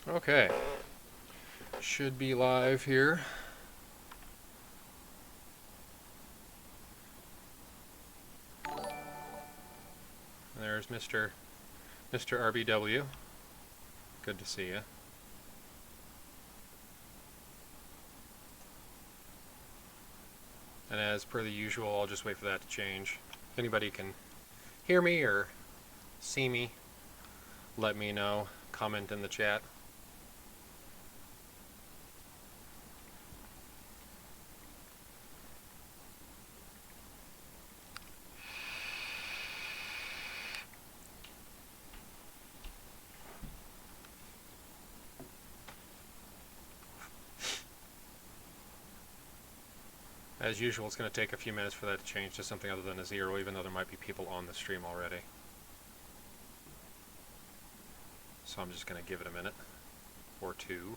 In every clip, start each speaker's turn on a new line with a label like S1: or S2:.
S1: Okay, should be live here. There's Mr. RBW. Good to see you. And as per the usual, I'll just wait for that to change. If anybody can hear me or see me, let me know. Comment in the chat. As usual, it's going to take a few minutes for that to change to something other than a 0, even though there might be people on the stream already. So I'm just going to give it a minute or two.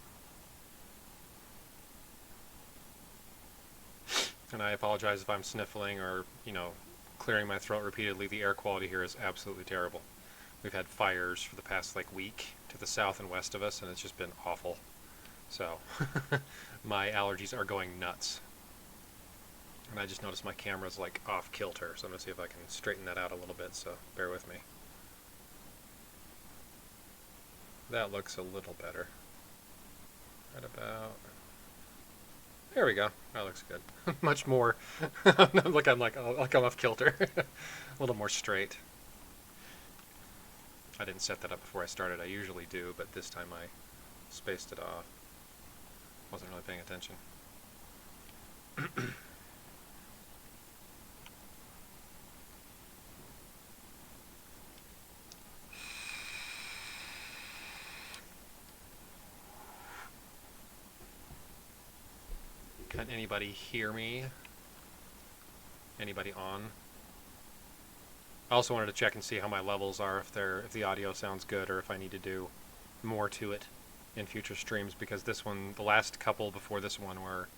S1: And I apologize if I'm sniffling or, clearing my throat repeatedly. The air quality here is absolutely terrible. We've had fires for the past week to the south and west of us, and it's just been awful. So my allergies are going nuts. And I just noticed my camera's off kilter, so I'm going to see if I can straighten that out a little bit, so bear with me. That looks a little better. Right about... There we go. That looks good. Much more... like I'm off kilter. A little more straight. I didn't set that up before I started. I usually do, but this time I spaced it off. Wasn't really paying attention. Can anybody hear me? Anybody on? I also wanted to check and see how my levels are, if the audio sounds good, or if I need to do more to it in future streams, because this one, the last couple before this one, were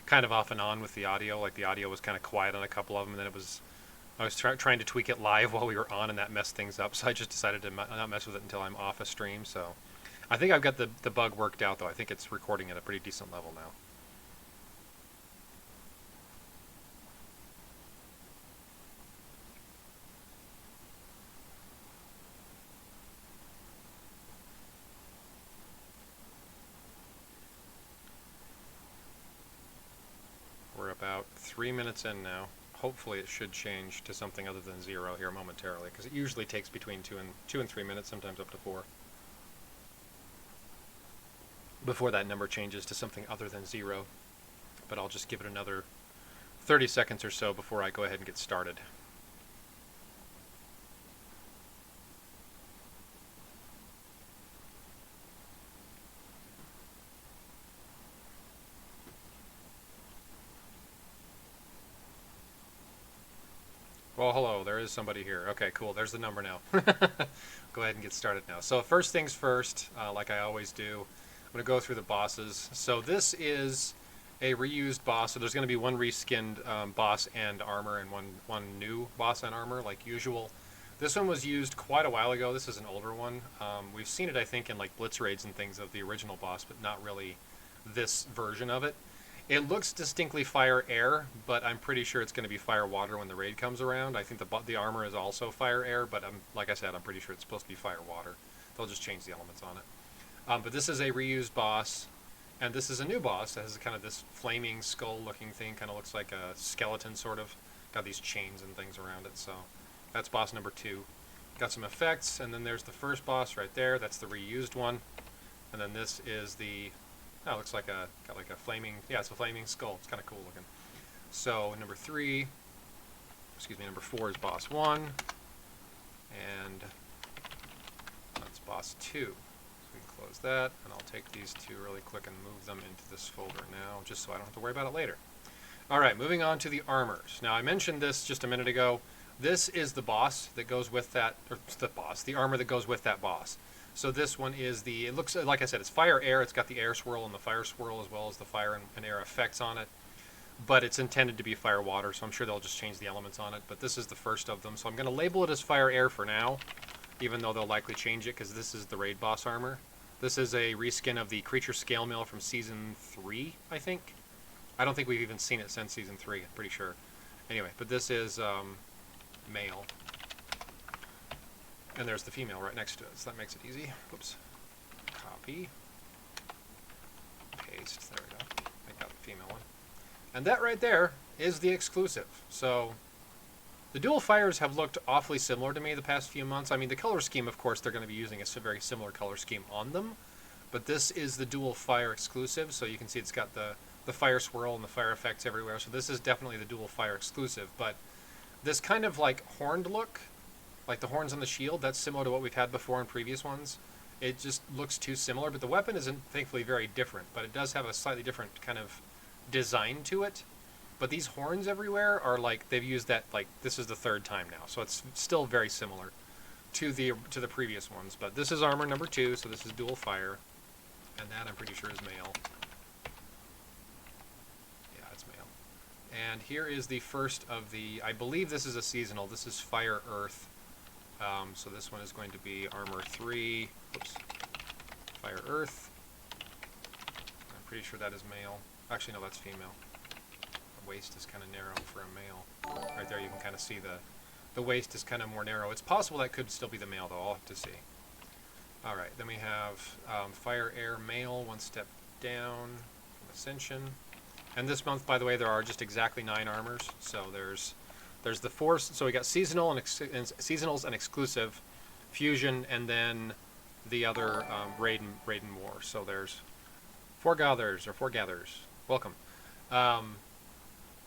S1: kind of off and on with the audio. Like the audio was kind of quiet on a couple of them, and then I was trying to tweak it live while we were on, and that messed things up. So I just decided to not mess with it until I'm off a stream. So I think I've got the bug worked out, though. I think it's recording at a pretty decent level now. We're about 3 minutes in now. Hopefully it should change to something other than 0 here momentarily, because it usually takes between 2 and 3 minutes, sometimes up to 4, before that number changes to something other than 0. But I'll just give it another 30 seconds or so before I go ahead and get started. Well, hello, there is somebody here. Okay, cool, there's the number now. Go ahead and get started now. So first things first, like I always do, I'm going to go through the bosses. So this is a reused boss, so there's going to be one reskinned boss and armor, and one new boss and armor, like usual. This one was used quite a while ago. This is an older one. We've seen it, I think, in blitz raids and things of the original boss, but not really this version of it. It looks distinctly fire-air, but I'm pretty sure it's going to be fire-water when the raid comes around. I think the armor is also fire-air, but like I said, I'm pretty sure it's supposed to be fire-water. They'll just change the elements on it. But this is a reused boss, and this is a new boss that has kind of this flaming skull-looking thing. Kind of looks like a skeleton, sort of. Got these chains and things around it, so that's boss number 2. Got some effects, and then there's the first boss right there. That's the reused one. And then this is the... Oh, it looks like got a flaming, it's a flaming skull. It's kind of cool looking. So number 4 is boss 1, and that's boss 2. So we can close that, and I'll take these two really quick and move them into this folder now, just so I don't have to worry about it later. All right, moving on to the armors. Now I mentioned this just a minute ago. This is the boss that goes with that, or the armor that goes with that boss. So this one is it looks, like I said, it's fire-air. It's got the air swirl and the fire swirl, as well as the fire and air effects on it. But it's intended to be fire-water, so I'm sure they'll just change the elements on it. But this is the first of them, so I'm going to label it as fire-air for now, even though they'll likely change it, because this is the raid boss armor. This is a reskin of the Creature Scale Mill from Season 3, I think. I don't think we've even seen it since Season 3, I'm pretty sure. Anyway, but this is male. And there's the female right next to it, so that makes it easy. Whoops. Copy. Paste. There we go. Make that the female one. And that right there is the exclusive. So the dual fires have looked awfully similar to me the past few months. I mean, the color scheme, of course, they're going to be using a very similar color scheme on them. But this is the dual fire exclusive, so you can see it's got the fire swirl and the fire effects everywhere. So this is definitely the dual fire exclusive. But this kind of like horned look, like the horns on the shield, that's similar to what we've had before in previous ones. It just looks too similar, but the weapon isn't thankfully very different, but it does have a slightly different kind of design to it. But these horns everywhere are like, they've used that, like, this is the third time now, so it's still very similar to the previous ones. But this is armor number 2, so this is dual fire, and that I'm pretty sure is male. Yeah, it's male. And here is the first of the, I believe this is a seasonal, this is Fire Earth. So this one is going to be armor 3, oops, Fire Earth. I'm pretty sure that is male. Actually, no, that's female. The waist is kind of narrow for a male. Right there you can kind of see the waist is kind of more narrow. It's possible that could still be the male, though. I'll have to see. Alright, then we have Fire Air Male, one step down from Ascension. And this month, by the way, there are just exactly 9 armors. So there's the 4, so we got seasonal and seasonals and exclusive, fusion, and then the other raid and war. So there's 4 gatherers. Welcome.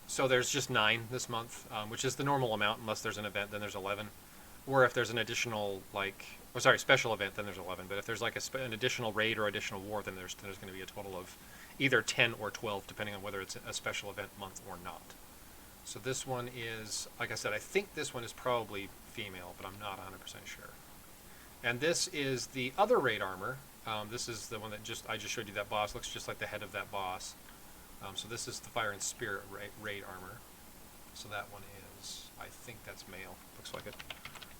S1: So there's just 9 this month, which is the normal amount. Unless there's an event, then there's 11. Or if there's an additional, like, oh sorry, special event, then there's 11. But if there's like an additional raid or additional war, then there's going to be a total of either 10 or 12, depending on whether it's a special event month or not. So this one is, like I said, I think this one is probably female, but I'm not 100% sure. And this is the other raid armor. This is the one that I just showed you. That boss looks just like the head of that boss. So this is the Fire and Spirit raid armor. So that one is, I think that's male. Looks like it.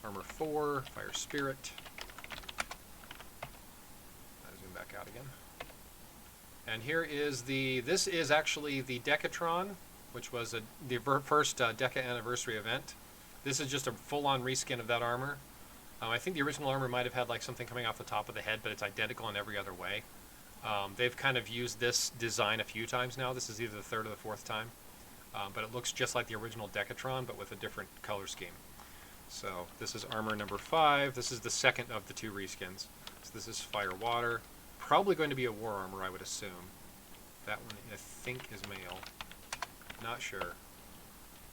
S1: Armor 4, Fire Spirit. I'll zoom back out again. And here is this is actually the Decatron, which was the first Deca anniversary event. This is just a full-on reskin of that armor. I think the original armor might have had like something coming off the top of the head, but it's identical in every other way. They've kind of used this design a few times now. This is either the 3rd or the 4th time. But it looks just like the original Decatron, but with a different color scheme. So this is armor number 5. This is the second of the 2 reskins. So this is Fire Water. Probably going to be a war armor, I would assume. That one I think is male. Not sure.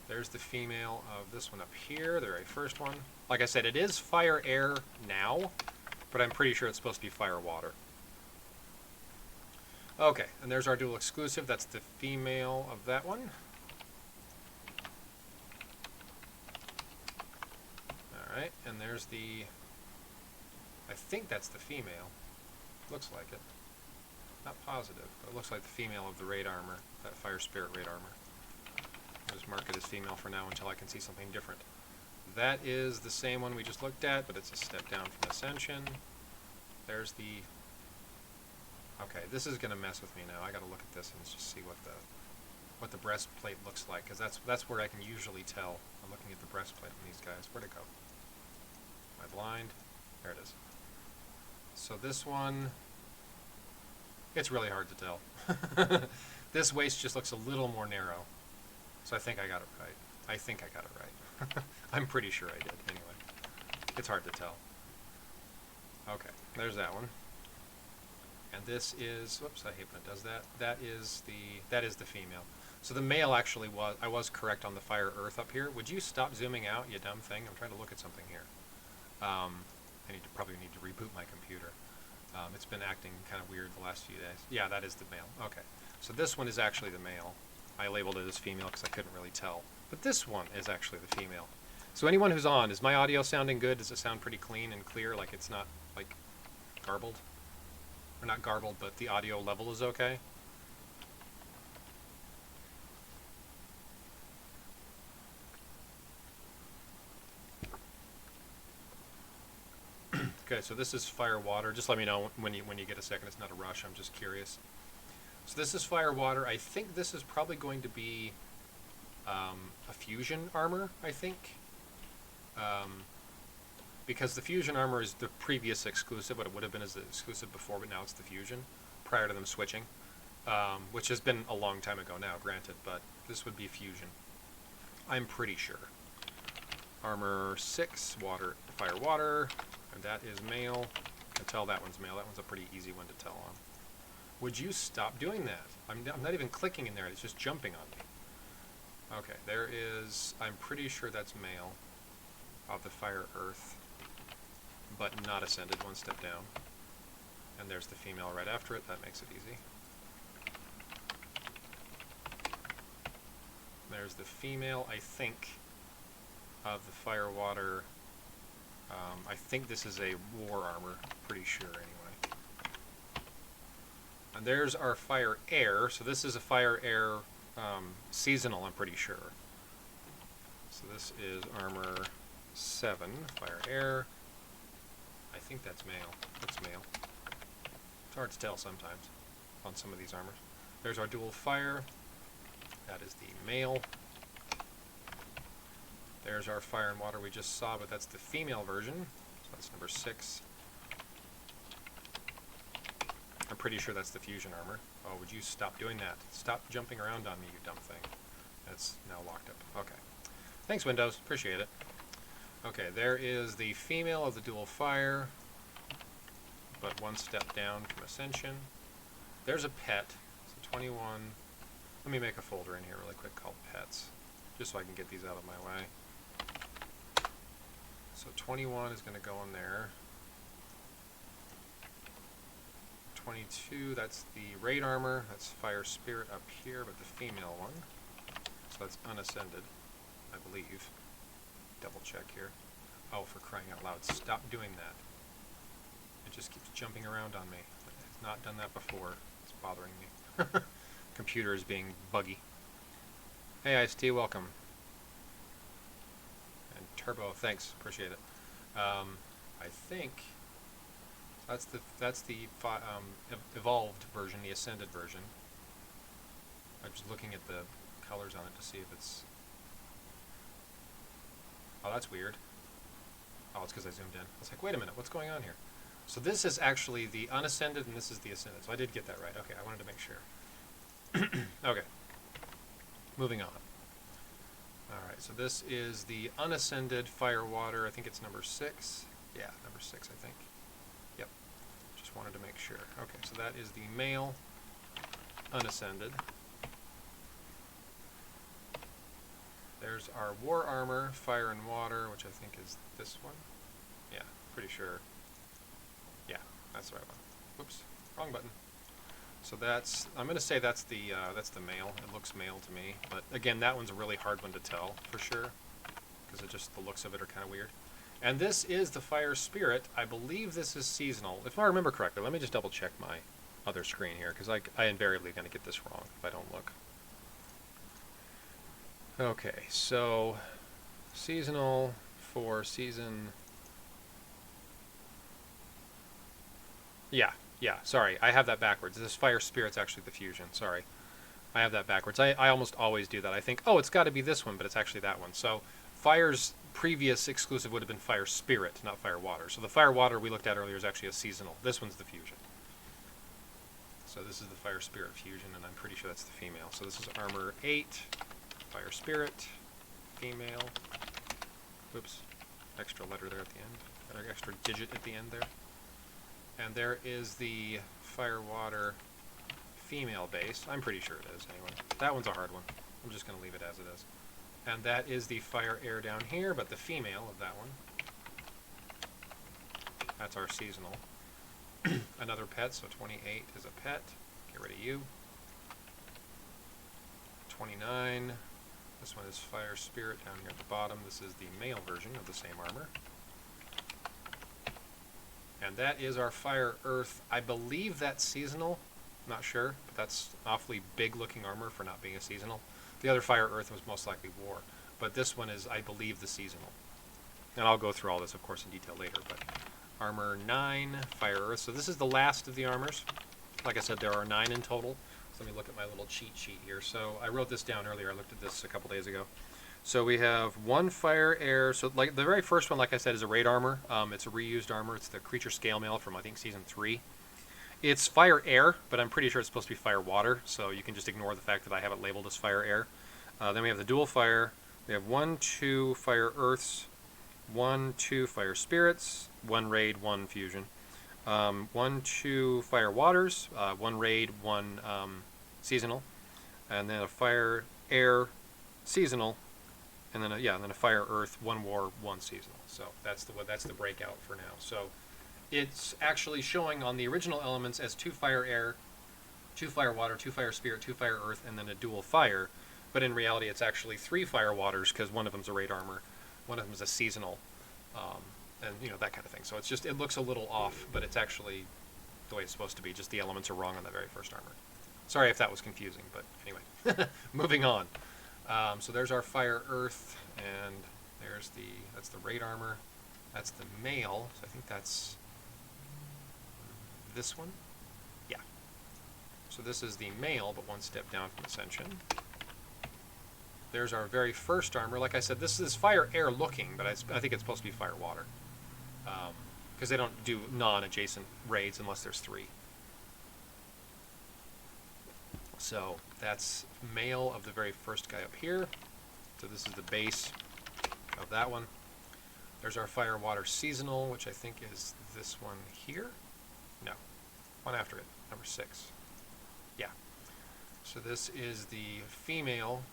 S1: There's the female of this one up here, the very first one. Like I said, it is Fire Air now, but I'm pretty sure it's supposed to be Fire Water. Okay, and there's our dual exclusive. That's the female of that one. Alright, and there's the, I think that's the female. Looks like it. Not positive, but it looks like the female of the raid armor, that Fire Spirit raid armor. I'll just mark it as female for now until I can see something different. That is the same one we just looked at, but it's a step down from Ascension. There's the... Okay, this is going to mess with me now. I got to look at this and just see what the breastplate looks like, because that's where I can usually tell. I'm looking at the breastplate on these guys. Where'd it go? Am I blind? There it is. So this one, it's really hard to tell. This waist just looks a little more narrow. So I think I got it right. I think I got it right. I'm pretty sure I did. Anyway, it's hard to tell. Okay, there's that one. And this is, whoops, I hate when it does that. That is the female. So the male actually was, I was correct on the Fire Earth up here. Would you stop zooming out, you dumb thing? I'm trying to look at something here. I probably need to reboot my computer. It's been acting kind of weird the last few days. Yeah, that is the male. Okay. So this one is actually the male. I labeled it as female because I couldn't really tell. But this one is actually the female. So anyone who's on, is my audio sounding good? Does it sound pretty clean and clear? Like it's not, like, garbled? Or not garbled, but the audio level is okay? Okay, so this is fire water. Just let me know when you get a second. It's not a rush. I'm just curious. So this is fire water. I think this is probably going to be a fusion armor, I think. Because the fusion armor is the previous exclusive, what it would have been as the exclusive before, but now it's the fusion, prior to them switching. Which has been a long time ago now, granted, but this would be fusion. I'm pretty sure. Armor 6, water, fire water, and that is male. I can tell that one's male. That one's a pretty easy one to tell on. Would you stop doing that? I'm not even clicking in there. It's just jumping on me. Okay, there is... I'm pretty sure that's male of the fire earth, but not ascended, one step down. And there's the female right after it. That makes it easy. There's the female, I think, of the fire water. I think this is a war armor, pretty sure anyway. And there's our fire air. So this is a fire air seasonal, I'm pretty sure. So this is armor 7, fire air. I think that's male. That's male. It's hard to tell sometimes on some of these armors. There's our dual fire. That is the male. There's our fire and water we just saw, but that's the female version. So that's number 6. I'm pretty sure that's the fusion armor. Oh, would you stop doing that? Stop jumping around on me, you dumb thing. That's now locked up. Okay. Thanks, Windows. Appreciate it. Okay, there is the female of the dual fire, but one step down from Ascension. There's a pet. So 21. Let me make a folder in here really quick called pets, just so I can get these out of my way. So 21 is going to go in there. 22, that's the raid armor. That's fire spirit up here, but the female one. So that's unascended, I believe. Double check here. Oh, for crying out loud, stop doing that. It just keeps jumping around on me. It's not done that before. It's bothering me. Computer is being buggy. Hey, IST, welcome. And Turbo, thanks, appreciate it. I think that's the evolved version, the ascended version. I'm just looking at the colors on it to see if it's... Oh, that's weird. Oh, it's because I zoomed in. I was like, wait a minute, what's going on here? So this is actually the unascended, and this is the ascended. So I did get that right. Okay, I wanted to make sure. Okay, moving on. Alright, so this is the unascended fire water. I think it's number 6. Yeah, number 6, I think. Yep, just wanted to make sure. Okay, so that is the male unascended. There's our war armor, fire and water, which I think is this one. Yeah, pretty sure. Yeah, that's the right one. Whoops, wrong button. So that's, I'm going to say that's the male. It looks male to me, but again, that one's a really hard one to tell for sure, because it just, the looks of it are kind of weird. And this is the fire spirit. I believe this is seasonal. If I remember correctly, let me just double check my other screen here, because I invariably going to get this wrong if I don't look. Okay, so seasonal for season. Yeah, sorry, I have that backwards. This fire spirit's actually the fusion, sorry. I have that backwards. I almost always do that. I think, oh, it's got to be this one, but it's actually that one. So fire's previous exclusive would have been fire spirit, not fire water. So the fire water we looked at earlier is actually a seasonal. This one's the fusion. So this is the fire spirit fusion, and I'm pretty sure that's the female. So this is armor 8, fire spirit, female. Oops, extra letter there at the end, or extra digit at the end there. And there is the fire water female base. I'm pretty sure it is anyway. That one's a hard one. I'm just going to leave it as it is. And that is the fire air down here, but the female of that one. That's our seasonal. Another pet, so 28 is a pet. Get rid of you. 29. This one is fire spirit down here at the bottom. This is the male version of the same armor. And that is our fire earth. I believe that's seasonal. Not sure, but that's awfully big looking armor for not being a seasonal. The other fire earth was most likely war, but this one is, I believe, the seasonal. And I'll go through all this, of course, in detail later, but Armor 9, Fire Earth. So this is the last of the armors. Like I said, there are 9 in total. So let me look at my little cheat sheet here. So I wrote this down earlier. I looked at this a couple days ago. So we have 1 Fire Air. So like the very first one, like I said, is a raid armor. It's a reused armor. It's the Creature Scale Mail from, I think, Season 3. It's Fire Air, but I'm pretty sure it's supposed to be Fire Water. So you can just ignore the fact that I have it labeled as Fire Air. Then we have the Dual Fire. We have 1, 2 Fire Earths, 1, 2 Fire Spirits, 1 Raid, 1 Fusion. 1, 2 Fire Waters, 1 Raid, 1 Seasonal. And then a Fire Air Seasonal. And then a Fire Earth, 1 War, 1 Seasonal. So that's the breakout for now. So it's actually showing on the original elements as 2 Fire Air, 2 Fire Water, 2 Fire Spirit, 2 Fire Earth, and then a Dual Fire. But in reality, it's actually 3 Fire Waters because one of them's a raid armor, one of them is a seasonal, and that kind of thing. So it's just, it looks a little off, but it's actually the way it's supposed to be. Just the elements are wrong on the very first armor. Sorry if that was confusing, but anyway, moving on. So there's our Fire Earth, and that's the raid armor. That's the mail. So I think that's this one. Yeah. So this is the mail, but 1 step down from Ascension. There's our very first armor. Like I said, this is Fire Air looking, but I think it's supposed to be Fire Water. Because they don't do non-adjacent raids unless there's 3. So that's mail of the very first guy up here. So this is the base of that one. There's our Fire Water Seasonal, which I think is this one here. No, one after it, number 6. Yeah. So this is the female,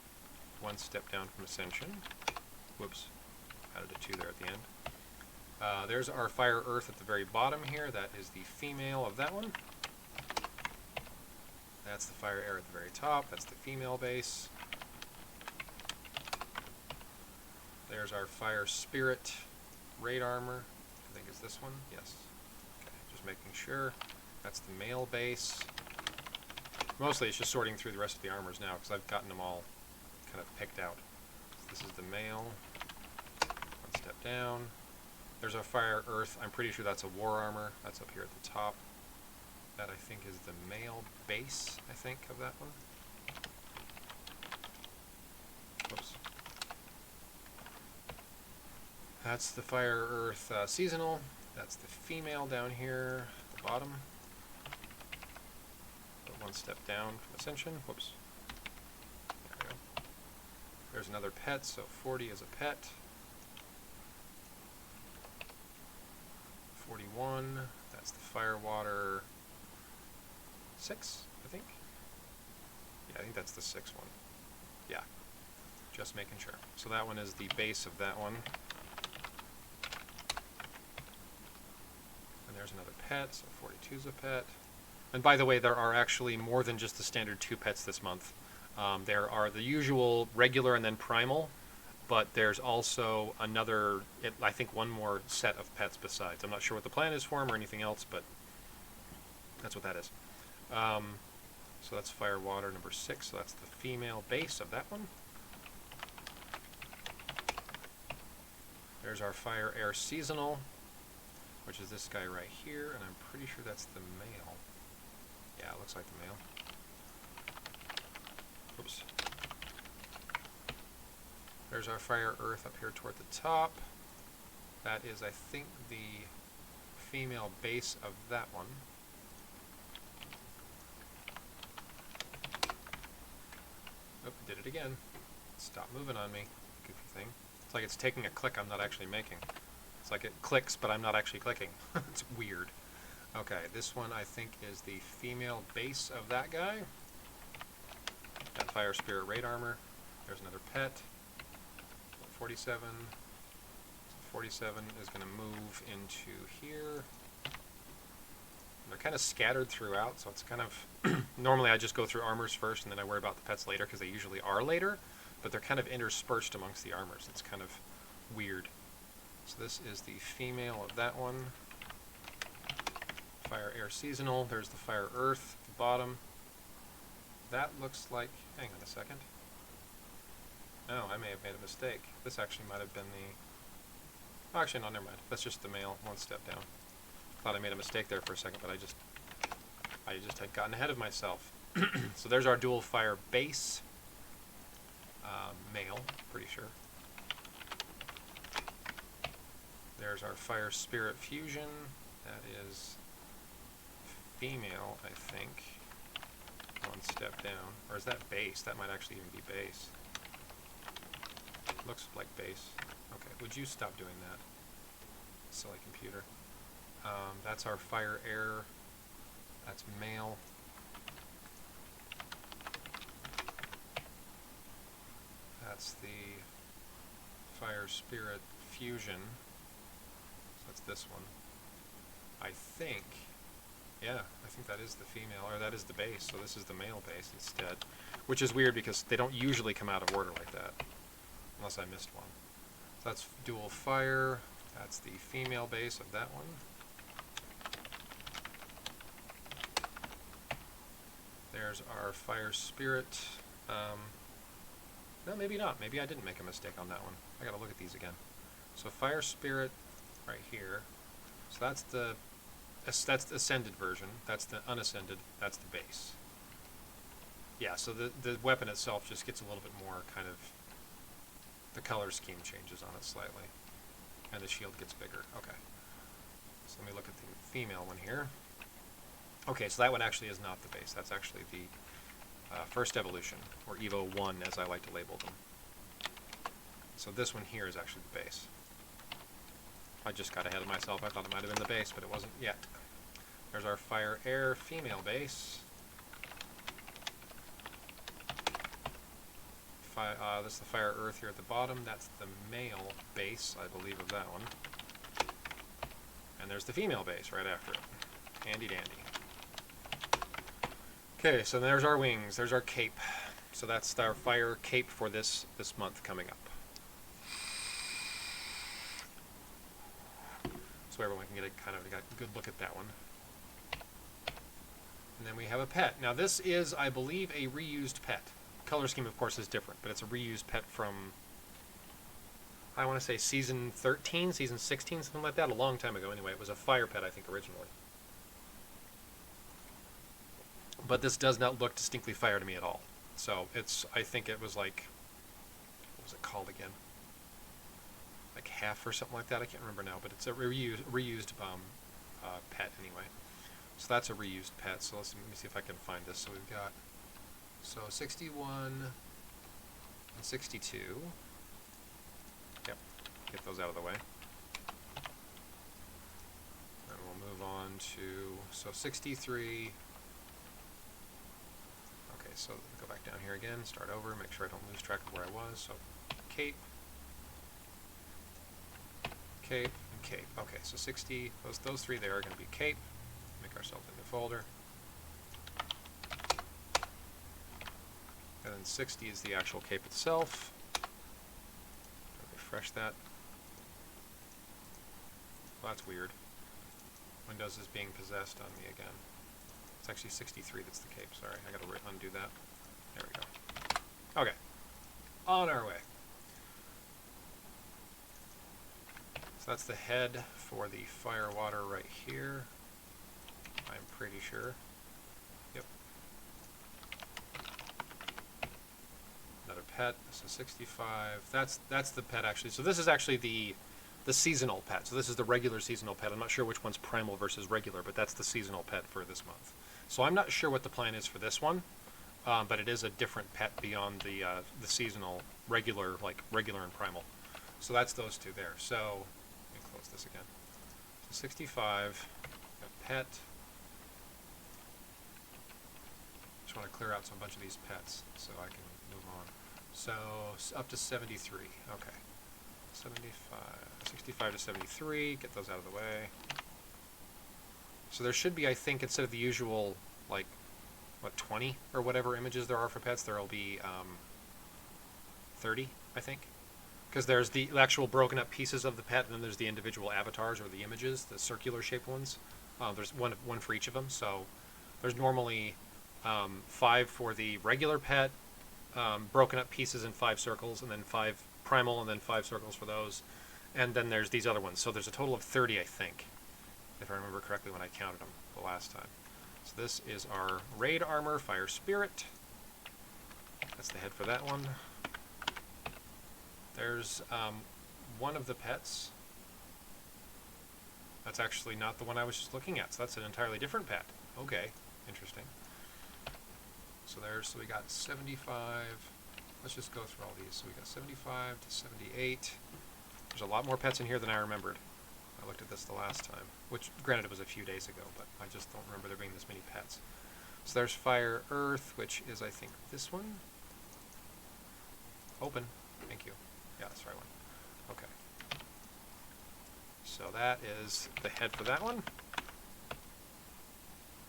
S1: 1 step down from Ascension. Whoops, added a 2 there at the end. There's our Fire Earth at the very bottom here. That is the female of that one. That's the Fire Air at the very top. That's the female base. There's our Fire Spirit raid armor. I think it's this one. Yes. Okay, just making sure. That's the male base. Mostly it's just sorting through the rest of the armors now because I've gotten them all kind of picked out. So this is the male. 1 step down. There's our Fire Earth. I'm pretty sure that's a war armor. That's up here at the top. That I think is the male base, I think, of that one. Whoops. That's the Fire Earth Seasonal. That's the female down here at the bottom. But 1 step down from Ascension. Whoops. There we go. There's another pet, so 40 is a pet. 41, that's the Fire Water 6, I think. Yeah, I think that's the 6th one. Yeah, just making sure. So that one is the base of that one. And there's another pet, so 42 is a pet. And by the way, there are actually more than just the standard 2 pets this month. There are the usual regular and then primal, but there's also another, I think 1 more set of pets besides. I'm not sure what the plan is for them or anything else, but that's what that is. So that's Fire Water number 6, so that's the female base of that one. There's our Fire Air Seasonal, which is this guy right here, and I'm pretty sure that's the male. Yeah, it looks like the male. Oops. There's our Fire Earth up here toward the top. That is, I think, the female base of that one. Oh, did it again. Stop moving on me, goofy thing. It's like it's taking a click I'm not actually making. It's like it clicks, but I'm not actually clicking. It's weird. Okay, this one I think is the female base of that guy. That Fire Spirit raid armor. There's another pet. 47. So 47 is going to move into here. They're kind of scattered throughout, so it's kind of... Normally I just go through armors first and then I worry about the pets later because they usually are later, but they're kind of interspersed amongst the armors. It's kind of weird. So this is the female of that one. Fire Air Seasonal. There's the Fire Earth at the bottom. That looks like... Hang on a second. No, I may have made a mistake. This actually might have been the... Oh, actually, no, never mind. That's just the male, 1 step down. Thought I made a mistake there for a second, but I just had gotten ahead of myself. So there's our dual fire base. Male, pretty sure. There's our fire spirit fusion. That is female, I think. One step down. Or is that base? That might actually even be base. Looks like base. Okay, would you stop doing that? Silly computer. That's our fire air. That's male. That's the fire spirit fusion. So that's this one. I think, yeah, I think that is the female, or that is the base. So this is the male base instead, which is weird because they don't usually come out of order like that, unless I missed one. So that's dual fire. That's the female base of that one. There's our fire spirit. No, maybe not. Maybe I didn't make a mistake on that one. I gotta look at these again. So fire spirit right here. So that's the ascended version. That's the unascended. That's the base. Yeah, so the weapon itself just gets a little bit more kind of, the color scheme changes on it slightly. And the shield gets bigger. Okay. So let me look at the female one here. Okay, so that one actually is not the base. That's actually the first evolution, or Evo 1 as I like to label them. So this one here is actually the base. I just got ahead of myself. I thought it might have been the base, but it wasn't yet. There's our fire air female base. This is the fire earth here at the bottom. That's the male base, I believe, of that one. And there's the female base right after it. Handy dandy. Okay, so there's our wings. There's our cape. So that's our fire cape for this month coming up. So everyone can get a kind of a good look at that one. And then we have a pet. Now this is, I believe, a reused pet. Color scheme, of course, is different, but it's a reused pet from, I want to say season 13, season 16, something like that, a long time ago anyway. It was a fire pet, I think, originally. But this does not look distinctly fire to me at all. So it's, I think it was like, what was it called again? Like half or something like that. I can't remember now, but it's a reused pet anyway. So that's a reused pet. So let me see if I can find this. So we've got, so 61 and 62. Yep, get those out of the way. And we'll move on to, so 63. Okay, so go back down here again, start over, make sure I don't lose track of where I was. So cape, cape, and cape. Okay, so 60, those three there are going to be cape. Make ourselves a new folder. And then 60 is the actual cape itself. Refresh that. Well, that's weird. Windows is being possessed on me again. It's actually 63 that's the cape. Sorry, I gotta undo that. There we go. Okay, on our way. So that's the head for the fire water right here. I'm pretty sure. Yep. Another pet. So 65. That's the pet actually. So this is actually the seasonal pet. So this is the regular seasonal pet. I'm not sure which one's primal versus regular, but that's the seasonal pet for this month. So I'm not sure what the plan is for this one, but it is a different pet beyond the seasonal regular and primal. So that's those two there. So let me close this again. So 65, a pet. Just want to clear out a bunch of these pets so I can move on. So up to 73. Okay. 65 to 73, get those out of the way. So there should be, I think, instead of the usual, like, what, 20 or whatever images there are for pets, there will be 30, I think. Because there's the actual broken up pieces of the pet, and then there's the individual avatars or the images, the circular shaped ones. There's one for each of them, so there's normally 5 for the regular pet, broken up pieces in 5 circles, and then 5 primal, and then 5 circles for those. And then there's these other ones. So there's a total of 30, I think. if I remember correctly when I counted them the last time. So this is our raid armor, Fire Spirit. That's the head for that one. There's one of the pets. That's actually not the one I was just looking at, so that's an entirely different pet. Okay, interesting. So we got 75. Let's just go through all these. So we got 75 to 78. There's a lot more pets in here than I remembered. I looked at this the last time, which granted it was a few days ago, but I just don't remember there being this many pets. So there's Fire Earth, which is I think this one. Open. Thank you. Yeah, that's the right one. Okay. So that is the head for that one.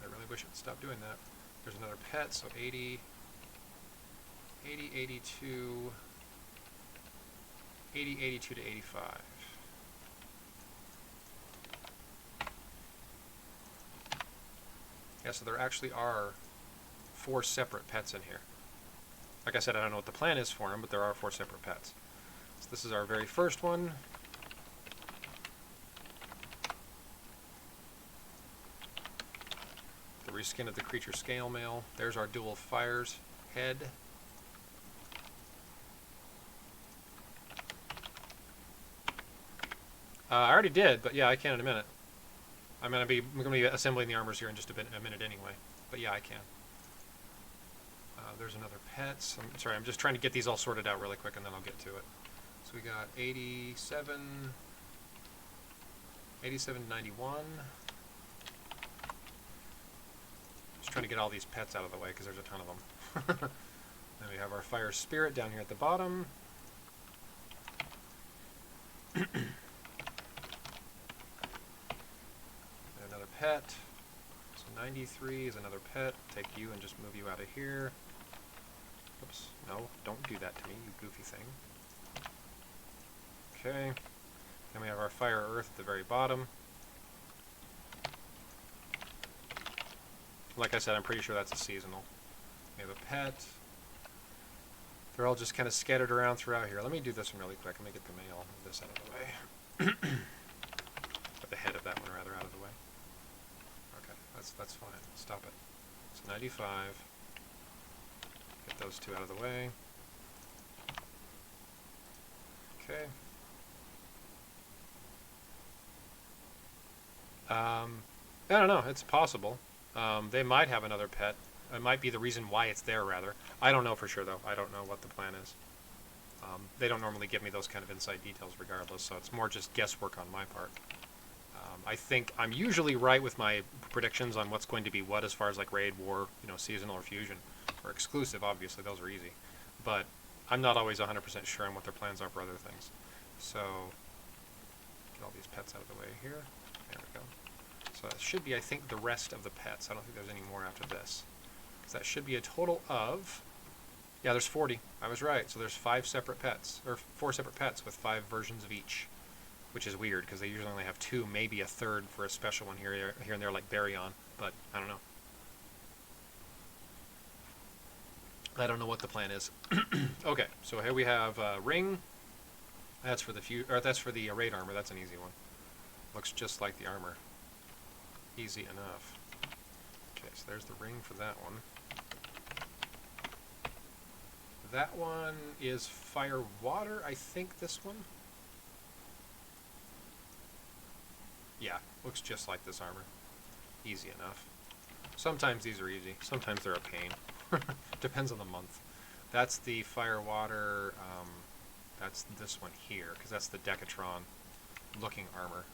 S1: I really wish it would stop doing that. There's another pet, so 80, 82, 82 to 85. Yeah, so there actually are 4 separate pets in here. Like I said, I don't know what the plan is for them, but there are 4 separate pets. So this is our very first one. The reskin of the creature scale mail. There's our dual fires head. I already did, but yeah, I can in a minute. I'm gonna be assembling the armors here in just a minute anyway. But yeah, I can. There's another pet. Sorry, I'm just trying to get these all sorted out really quick, and then I'll get to it. So we got 87, 87, 91. Just trying to get all these pets out of the way because there's a ton of them. Then we have our Fire Spirit down here at the bottom. Another pet. So 93 is another pet. Take you and just move you out of here. Oops. No, don't do that to me, you goofy thing. Okay. Then we have our Fire Earth at the very bottom. Like I said, I'm pretty sure that's a seasonal. We have a pet. They're all just kind of scattered around throughout here. Let me do this one really quick. Let me get the mail, move this out of the way. Get the head of that one rather out of the way. Okay, that's fine. Stop it. So 95. Get those 2 out of the way. Okay. I don't know. It's possible. They might have another pet. It might be the reason why it's there, rather. I don't know for sure, though. I don't know what the plan is. They don't normally give me those kind of inside details regardless, so it's more just guesswork on my part. I think I'm usually right with my predictions on what's going to be what as far as like raid, war, seasonal or fusion. Or exclusive, obviously, those are easy. But I'm not always 100% sure on what their plans are for other things. So, get all these pets out of the way here. There we go. So that should be, I think, the rest of the pets. I don't think there's any more after this. So that should be a total of... Yeah, there's 40. I was right. So there's 5 separate pets. Or 4 separate pets with 5 versions of each. Which is weird, because they usually only have 2, maybe a third for a special one here and there, like Baryon. But, I don't know. I don't know what the plan is. Okay, so here we have ring. That's for the raid armor. That's an easy one. Looks just like the armor. Easy enough. Okay, so there's the ring for that one. That one is fire water, I think this one. Yeah, looks just like this armor. Easy enough. Sometimes these are easy. Sometimes they're a pain. Depends on the month. That's the fire water. That's this one here, because that's the Decatron looking armor.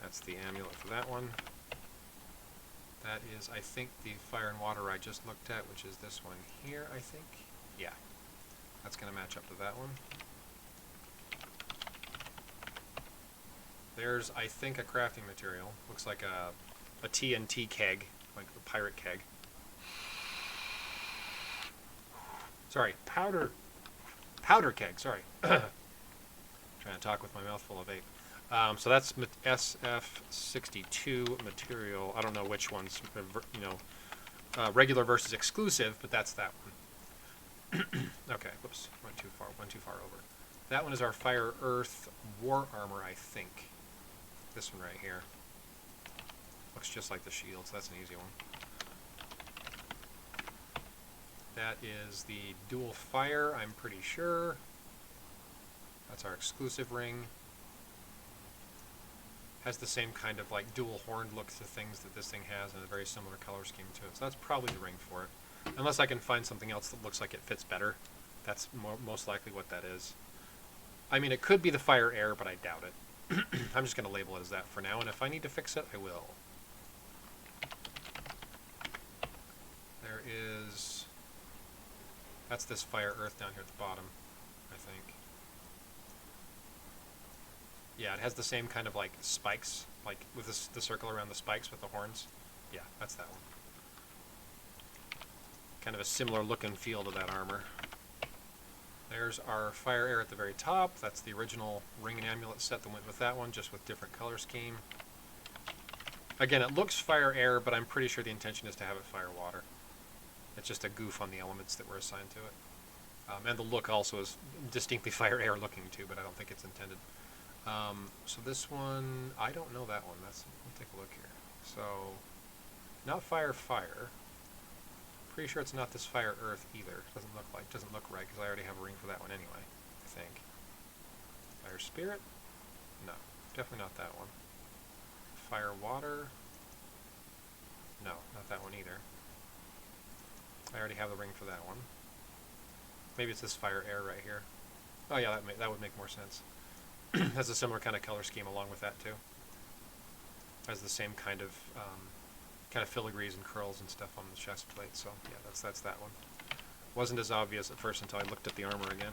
S1: That's the amulet for that one. That is, I think, the fire and water I just looked at, which is this one here, I think. Yeah. That's going to match up to that one. There's, I think, a crafting material. Looks like a TNT keg, like a pirate keg. Sorry, powder keg, sorry. Trying to talk with my mouth full of vape. So that's SF62 material. I don't know which one's, regular versus exclusive, but that's that one. Okay, whoops, went too far over. That one is our Fire Earth War Armor, I think. This one right here. Looks just like the shield, so that's an easy one. That is the dual fire, I'm pretty sure. That's our exclusive ring. Has the same kind of like dual horned look to things that this thing has, and a very similar color scheme to it. So that's probably the ring for it. Unless I can find something else that looks like it fits better. That's most likely what that is. I mean, it could be the fire air, but I doubt it. I'm just going to label it as that for now, and if I need to fix it, I will. There is... That's this fire earth down here at the bottom, I think. Yeah, it has the same kind of like spikes, like with the circle around the spikes with the horns. Yeah, that's that one. Kind of a similar look and feel to that armor. There's our fire air at the very top. That's the original ring and amulet set that went with that one, just with different color scheme. Again, it looks fire air, but I'm pretty sure the intention is to have it fire water. It's just a goof on the elements that were assigned to it. And the look also is distinctly fire air looking too, but I don't think it's intended. So this one, I don't know that one. Let's take a look here. So, not fire. Pretty sure it's not this fire earth either. Doesn't look right because I already have a ring for that one anyway, I think. Fire spirit? No, definitely not that one. Fire water? No, not that one either. I already have the ring for that one. Maybe it's this fire air right here. Oh yeah, that would make more sense. Has a similar kind of color scheme along with that too. Has the same kind of filigrees and curls and stuff on the chest plate. So yeah, that's that one. Wasn't as obvious at first until I looked at the armor again.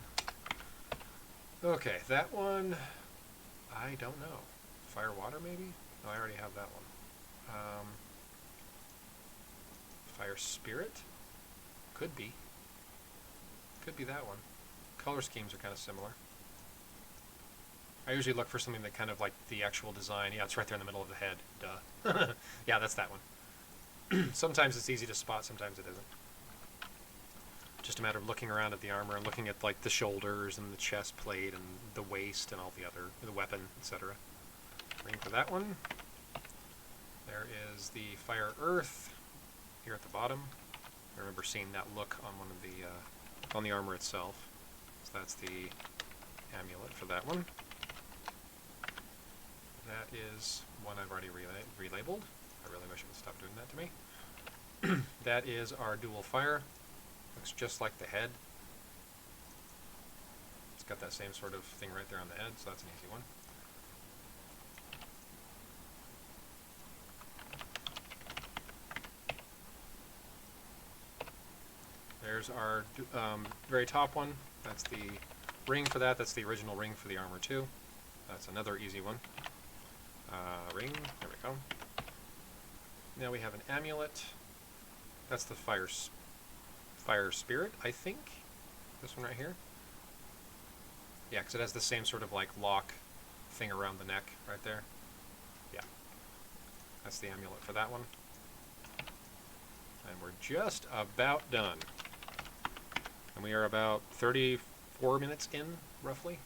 S1: Okay, that one, I don't know. Fire water maybe? No, I already have that one. Fire spirit? Could be. Could be that one. Color schemes are kind of similar. I usually look for something that kind of like the actual design. Yeah, it's right there in the middle of the head. Duh. Yeah, that's that one. Sometimes it's easy to spot, sometimes it isn't. Just a matter of looking around at the armor and looking at like the shoulders and the chest plate and the waist and all the weapon, etc. Ring for that one. There is the fire earth here at the bottom. I remember seeing that look on one of the on the armor itself. So that's the amulet for that one. That is one I've already relabeled. I really wish it would stop doing that to me. That is our dual fire. Looks just like the head. It's got that same sort of thing right there on the head, so that's an easy one. There's our very top one. That's the ring for that. That's the original ring for the armor too. That's another easy one. Ring, there we go. Now we have an amulet. That's the fire spirit, I think. This one right here. Yeah, because it has the same sort of like lock thing around the neck right there. Yeah. That's the amulet for that one. And we're just about done. And we are about 34 minutes in, roughly.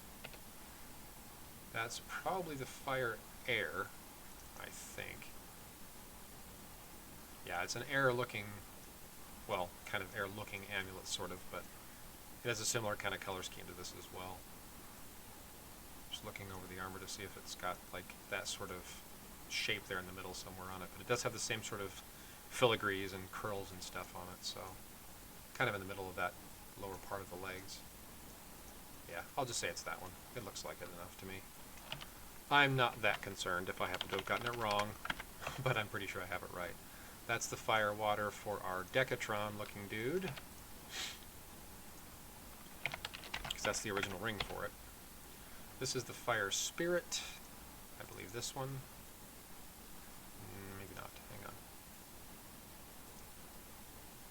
S1: That's probably the fire air, I think. Yeah, it's an air-looking, well, kind of air-looking amulet, sort of, but it has a similar kind of color scheme to this as well. Just looking over the armor to see if it's got, like, that sort of shape there in the middle somewhere on it, but it does have the same sort of filigrees and curls and stuff on it, so kind of in the middle of that lower part of the legs. Yeah, I'll just say it's that one. It looks like it enough to me. I'm not that concerned if I happen to have gotten it wrong, but I'm pretty sure I have it right. That's the fire water for our Decatron looking dude. Because that's the original ring for it. This is the fire spirit. I believe this one. Maybe not. Hang on.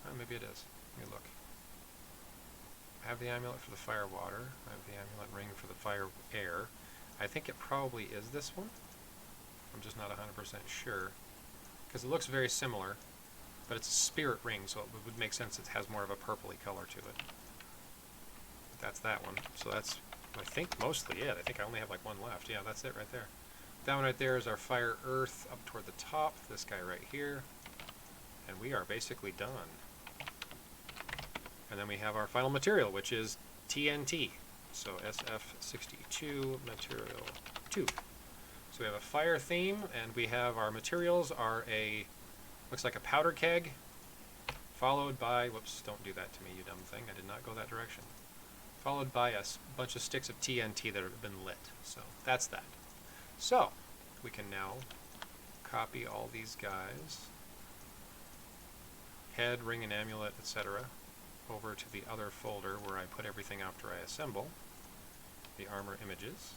S1: Oh, maybe it is. Let me look. I have the amulet for the fire water. I have the amulet ring for the fire air. I think it probably is this one. I'm just not 100% sure. Because it looks very similar, but it's a spirit ring, so it would make sense it has more of a purpley color to it. But that's that one. So that's, I think, mostly it. I think I only have like one left. Yeah, that's it right there. That one right there is our fire earth up toward the top. This guy right here. And we are basically done. And then we have our final material, which is TNT. So SF62 material 2. So we have a fire theme, and we have our materials are a, looks like a powder keg, followed by, whoops, don't do that to me, you dumb thing, I did not go that direction. Followed by a bunch of sticks of TNT that have been lit. So that's that. So we can now copy all these guys, head, ring and amulet, etc., over to the other folder where I put everything after I assemble the armor images.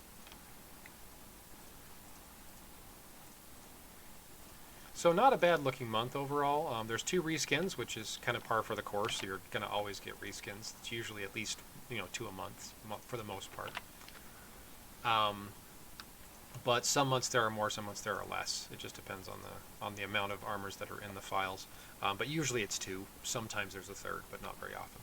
S1: So not a bad looking month overall. There's 2 reskins, which is kind of par for the course, so you're going to always get reskins. It's usually at least 2 a month for the most part. But some months there are more, some months there are less. It just depends on the amount of armors that are in the files. But usually it's 2. Sometimes there's a 3rd, but not very often.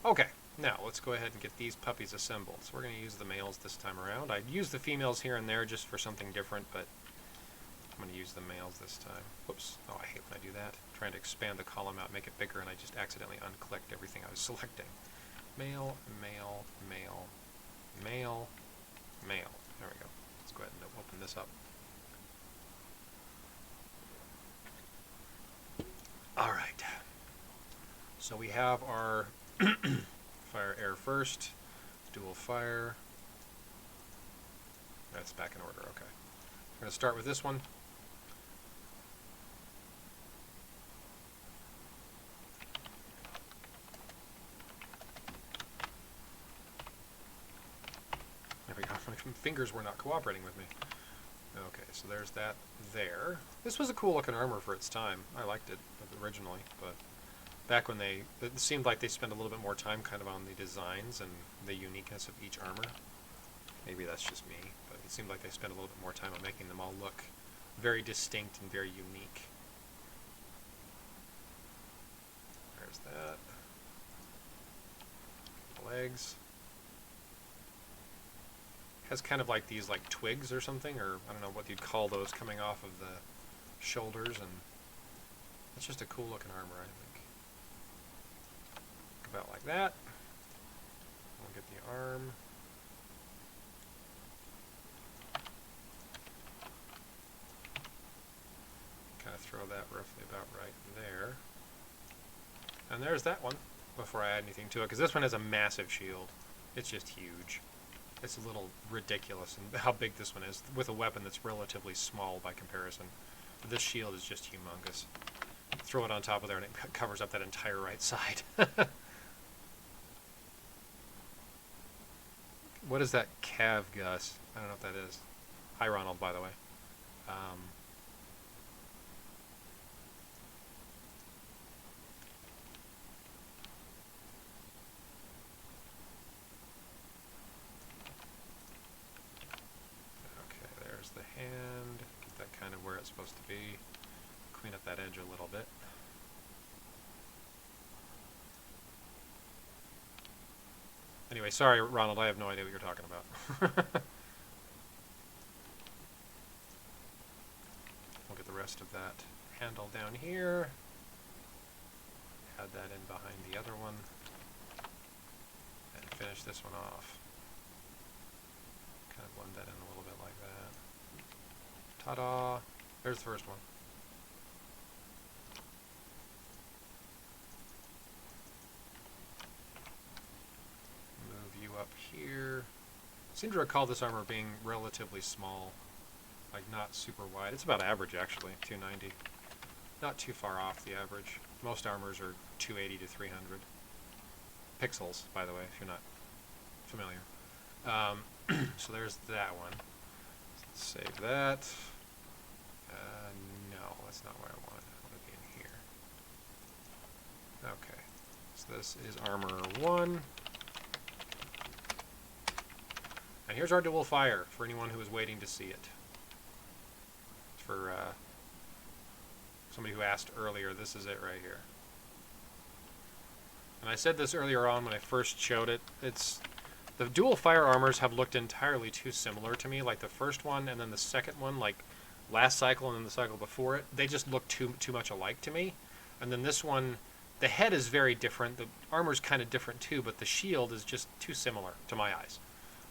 S1: Okay, now let's go ahead and get these puppies assembled. So we're going to use the males this time around. I'd use the females here and there just for something different, but I'm going to use the males this time. Whoops. Oh, I hate when I do that. I'm trying to expand the column out, make it bigger, and I just accidentally unclicked everything I was selecting. Male, male, male, male, male. There we go. Let's go ahead and open this up. All right. So we have our fire air first, dual fire. That's back in order, okay. We're going to start with this one. There we go. My fingers were not cooperating with me. Okay, so there's that there. This was a cool looking armor for its time. I liked it originally, but back when it seemed like they spent a little bit more time kind of on the designs and the uniqueness of each armor. Maybe that's just me, but it seemed like they spent a little bit more time on making them all look very distinct and very unique. There's that. Legs. Has kind of like these like twigs or something, or I don't know what you'd call those coming off of the shoulders, and it's just a cool looking armor, I think. About like that. We'll get the arm. Kind of throw that roughly about right there. And there's that one, before I add anything to it, because this one has a massive shield. It's just huge. It's a little ridiculous in how big this one is, with a weapon that's relatively small by comparison. This shield is just humongous. Throw it on top of there and it covers up that entire right side. What is that cav, Gus? I don't know what that is. Hi, Ronald, by the way. The hand, get that kind of where it's supposed to be, clean up that edge a little bit. Anyway, sorry Ronald, I have no idea what you're talking about. We'll get the rest of that handle down here, add that in behind the other one, and finish this one off. Kind of blend that in a little bit like that. Ta-da! There's the first one. Move you up here. I seem to recall this armor being relatively small. Like, not super wide. It's about average, actually, 290. Not too far off the average. Most armors are 280 to 300. Pixels, by the way, if you're not familiar. So there's that one. Let's save that. No, that's not what I want. I want to be in here. Okay. So this is armor 1. And here's our dual fire for anyone who is waiting to see it. For somebody who asked earlier, this is it right here. And I said this earlier on when I first showed it. It's The dual fire armors have looked entirely too similar to me. Like the first one and then the second one, like last cycle and then the cycle before it, they just look too much alike to me. And then this one, the head is very different. The armor's kind of different too, but the shield is just too similar to my eyes.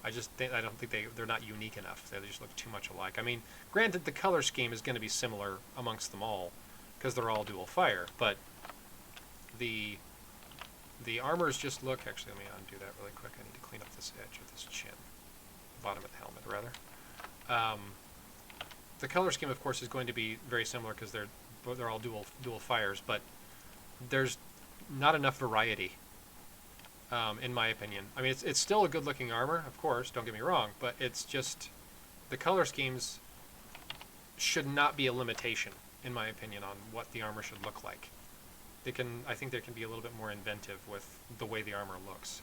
S1: I don't think they're not unique enough. They just look too much alike. I mean, granted, the color scheme is going to be similar amongst them all because they're all dual fire, but the armors just look. Actually, let me undo that really quick. I need to clean up this edge of this chin, bottom of the helmet rather. The color scheme, of course, is going to be very similar because they're all dual fires, but there's not enough variety. In my opinion. I mean, it's still a good-looking armor, of course, don't get me wrong, but it's just the color schemes should not be a limitation, in my opinion, on what the armor should look like. I think they can be a little bit more inventive with the way the armor looks.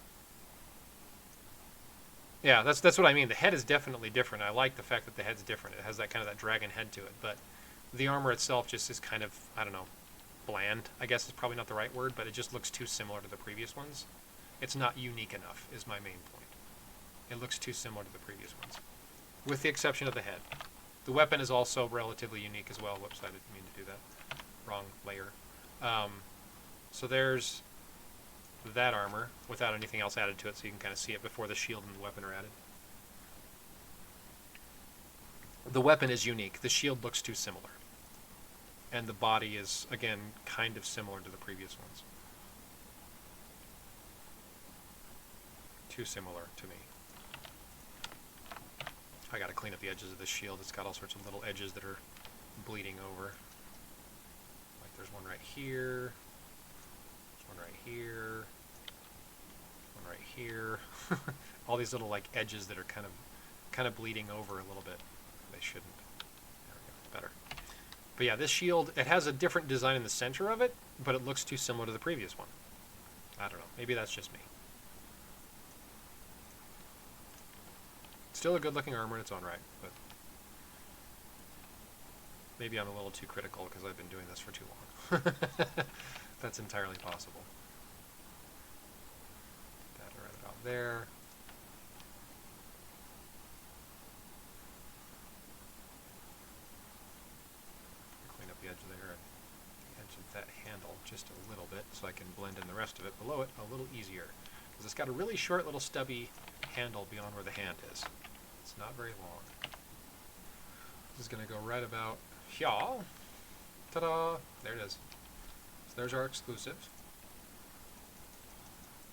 S1: Yeah, that's what I mean. The head is definitely different. I like the fact that the head's different. It has that kind of that dragon head to it, but the armor itself just is kind of, I don't know, bland, I guess is probably not the right word, but it just looks too similar to the previous ones. It's not unique enough, is my main point. It looks too similar to the previous ones, with the exception of the head. The weapon is also relatively unique as well. Whoops, I didn't mean to do that. Wrong layer. So there's that armor without anything else added to it, so you can kind of see it before the shield and the weapon are added. The weapon is unique. The shield looks too similar. And the body is, again, kind of similar to the previous ones. Too similar to me. I gotta clean up the edges of this shield. It's got all sorts of little edges that are bleeding over. Like there's one right here. There's one right here. One right here. All these little like edges that are kind of bleeding over a little bit. They shouldn't. There we go. Better. But yeah, this shield, it has a different design in the center of it, but it looks too similar to the previous one. I don't know. Maybe that's just me. Still a good-looking armor in its own right, but maybe I'm a little too critical because I've been doing this for too long. That's entirely possible. Put that right about there. Clean up the edge there and the edge of that handle just a little bit so I can blend in the rest of it below it a little easier. Because it's got a really short little stubby handle beyond where the hand is. It's not very long. This is going to go right about here. Ta-da! There it is. So there's our exclusive.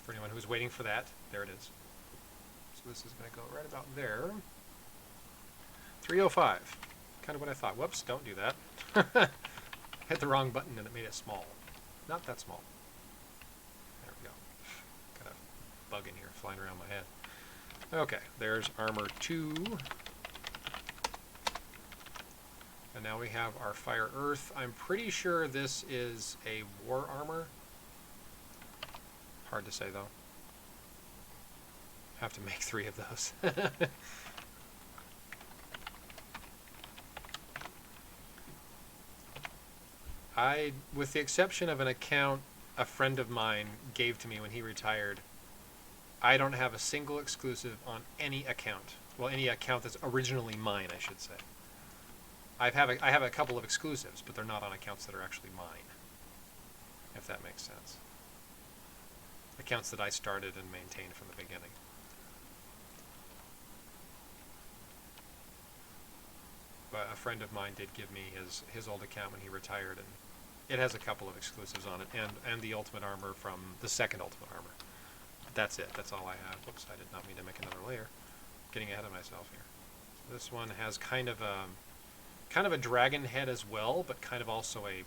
S1: For anyone who's waiting for that, there it is. So this is going to go right about there. 305. Kind of what I thought. Whoops, don't do that. Hit the wrong button and it made it small. Not that small. There we go. Got a bug in here flying around my head. Okay, there's armor 2. And now we have our Fire Earth. I'm pretty sure this is a war armor. Hard to say though. Have to make 3 of those. With the exception of an account a friend of mine gave to me when he retired, I don't have a single exclusive on any account. Well, any account that's originally mine, I should say. I have a couple of exclusives, but they're not on accounts that are actually mine, if that makes sense. Accounts that I started and maintained from the beginning. But a friend of mine did give me his old account when he retired, and it has a couple of exclusives on it, and the Ultimate Armor from the second Ultimate Armor. That's it. That's all I have. Whoops, I did not mean to make another layer. Getting ahead of myself here. So this one has kind of a dragon head as well, but kind of also a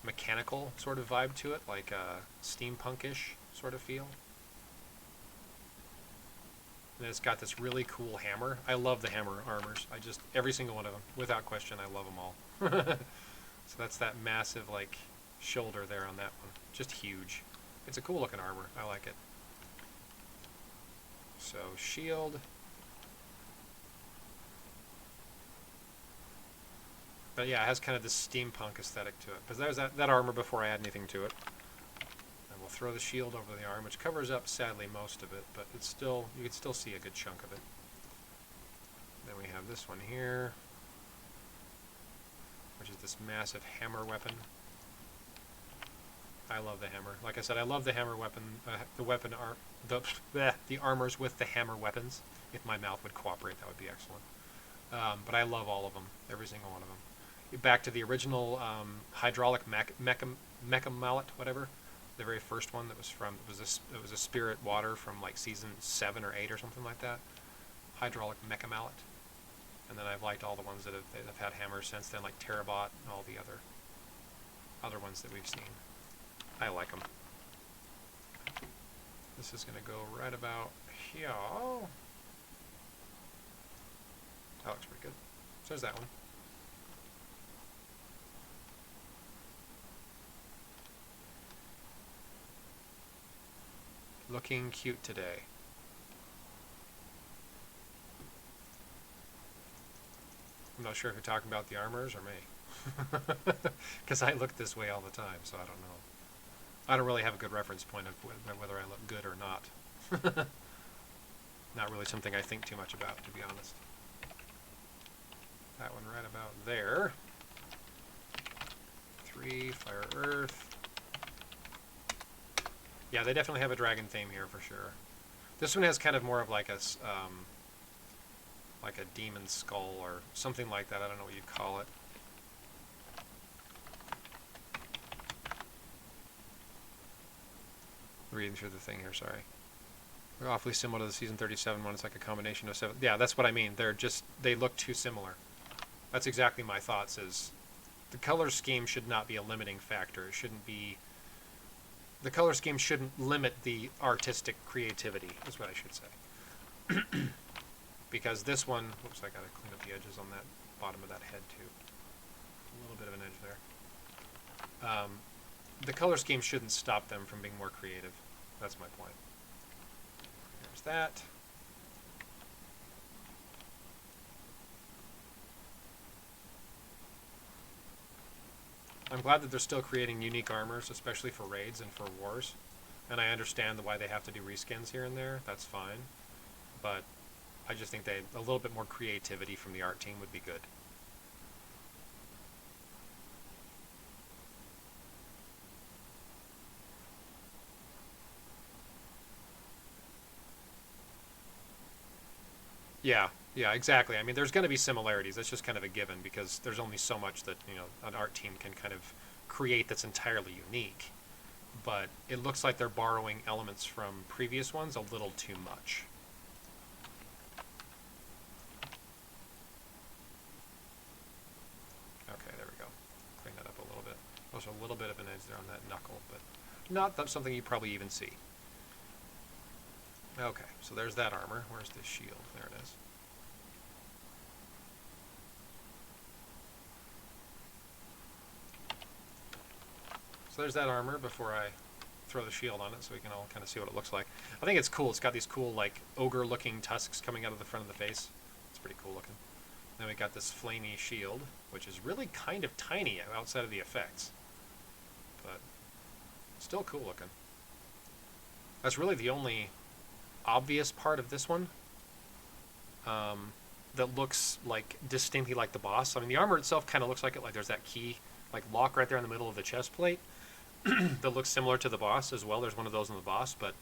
S1: mechanical sort of vibe to it, like a steampunkish sort of feel. And it's got this really cool hammer. I love the hammer armors. Every single one of them, without question, I love them all. So that's that massive like shoulder there on that one. Just huge. It's a cool looking armor. I like it. So shield. But yeah, it has kind of this steampunk aesthetic to it. Because there's that armor before I add anything to it. And we'll throw the shield over the arm, which covers up, sadly, most of it, but it's still, you can still see a good chunk of it. Then we have this one here, which is this massive hammer weapon. I love the hammer. Like I said, I love the hammer weapon, the armors with the hammer weapons. If my mouth would cooperate, that would be excellent. But I love all of them, every single one of them. Back to the original hydraulic mecha mallet, whatever, the very first one that was from, it was a spirit water from like season 7 or 8 or something like that. Hydraulic mecha mallet. And then I've liked all the ones that have had hammers since then, like Terabot and all the other ones that we've seen. I like them. This is going to go right about here. That looks pretty good. So there's that one. Looking cute today. I'm not sure if you're talking about the armors or me. Because I look this way all the time, so I don't know. I don't really have a good reference point of whether I look good or not. Not really something I think too much about, to be honest. That one right about there. 3, Fire Earth. Yeah, they definitely have a dragon theme here for sure. This one has kind of more of like a demon skull or something like that. I don't know what you'd call it. Reading through the thing here, sorry. They're awfully similar to the season 37 one. It's like a combination of 7. Yeah, that's what I mean. They look too similar. That's exactly my thoughts. Is the color scheme should not be a limiting factor. It shouldn't be. The color scheme shouldn't limit the artistic creativity, is what I should say. Because this one, whoops, I gotta clean up the edges on that bottom of that head too. A little bit of an edge there. The color scheme shouldn't stop them from being more creative. That's my point. There's that. I'm glad that they're still creating unique armors, especially for raids and for wars. And I understand why they have to do reskins here and there. That's fine. But I just think a little bit more creativity from the art team would be good. Yeah, exactly. I mean, there's going to be similarities. That's just kind of a given because there's only so much that, an art team can kind of create that's entirely unique. But it looks like they're borrowing elements from previous ones a little too much. Okay, there we go. Clean that up a little bit. There's a little bit of an edge there on that knuckle, but not something you probably even see. Okay, so there's that armor. Where's the shield? There it is. So there's that armor before I throw the shield on it so we can all kind of see what it looks like. I think it's cool. It's got these cool, like, ogre-looking tusks coming out of the front of the face. It's pretty cool looking. Then we got this flamey shield, which is really kind of tiny outside of the effects. But still cool looking. That's really the only obvious part of this one that looks like distinctly like the boss. I mean, the armor itself kind of looks like it. Like there's that key, like lock right there in the middle of the chest plate that looks similar to the boss as well. There's one of those in the boss, but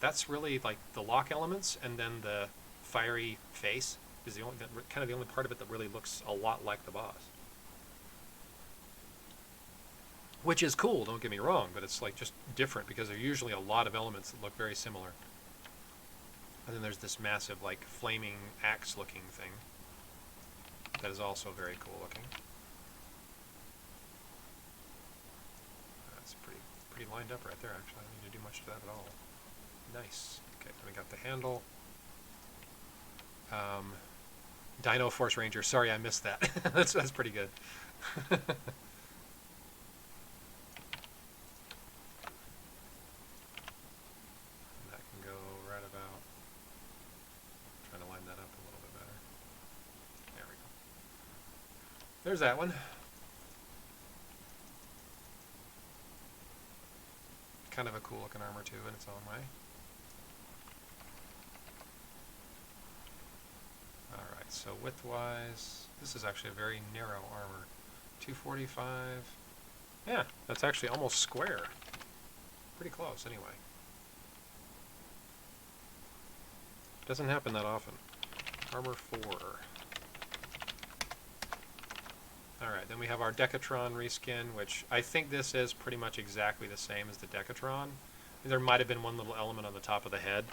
S1: that's really like the lock elements, and then the fiery face is the only kind of the only part of it that really looks a lot like the boss. Which is cool, don't get me wrong, but it's like just different because there are usually a lot of elements that look very similar. And then there's this massive, like, flaming axe-looking thing that is also very cool looking. That's pretty lined up right there, actually. I don't need to do much to that at all. Nice. Okay, then we got the handle. Dino Force Ranger. Sorry, I missed that. that's pretty good. There's that one. kind of a cool looking armor too in its own way. Alright, so width-wise, this is actually a very narrow armor. 245. Yeah, that's actually almost square. Pretty close, anyway. Doesn't happen that often. Armor 4. Alright, then we have our Decatron reskin, which I think this is pretty much exactly the same as the Decatron. There might have been one little element on the top of the head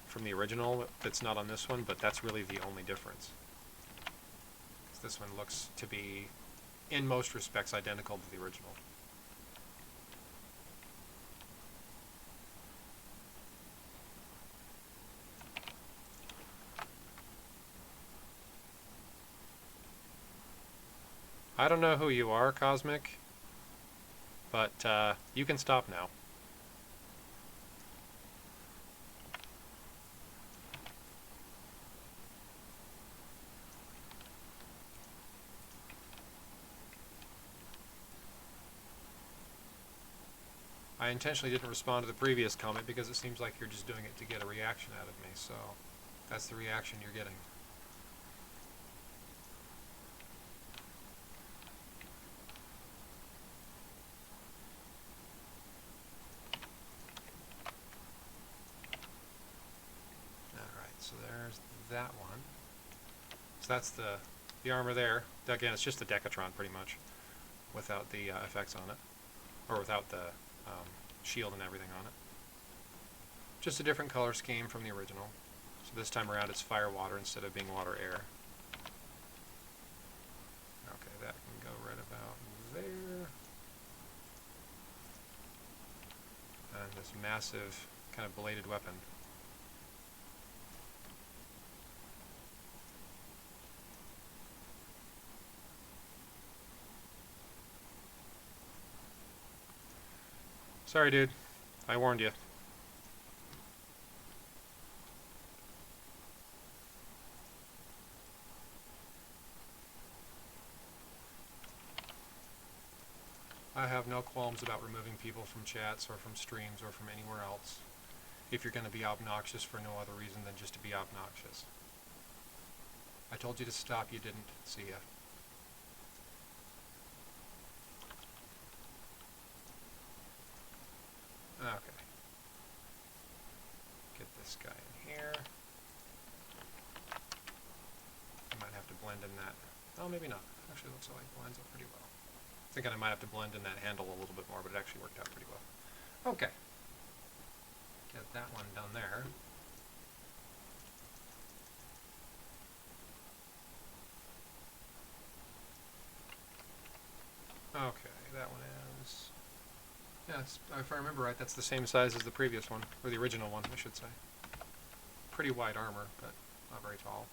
S1: from the original that's not on this one, but that's really the only difference. This one looks to be, in most respects, identical to the original. I don't know who you are, Cosmic, but you can stop now. I intentionally didn't respond to the previous comment because it seems like you're just doing it to get a reaction out of me, so that's the reaction you're getting. Alright, so there's that one. So that's the armor there. Again, it's just the Decatron pretty much, without the effects on it, or without the shield and everything on it. Just a different color scheme from the original. So this time around it's fire water instead of being water air. Okay, that can go right about there. And this massive kind of bladed weapon. Sorry, dude. I warned you. I have no qualms about removing people from chats or from streams or from anywhere else if you're going to be obnoxious for no other reason than just to be obnoxious. I told you to stop, you didn't. See ya. Okay. Get this guy in here. I might have to blend in that. Oh, maybe not. Actually, looks like it blends up pretty well. Thinking I might have to blend in that handle a little bit more, but it actually worked out pretty well. Okay. Get that one down there. Okay, that one is... Yeah, if I remember right, that's the same size as the previous one, or the original one, I should say. Pretty wide armor, but not very tall.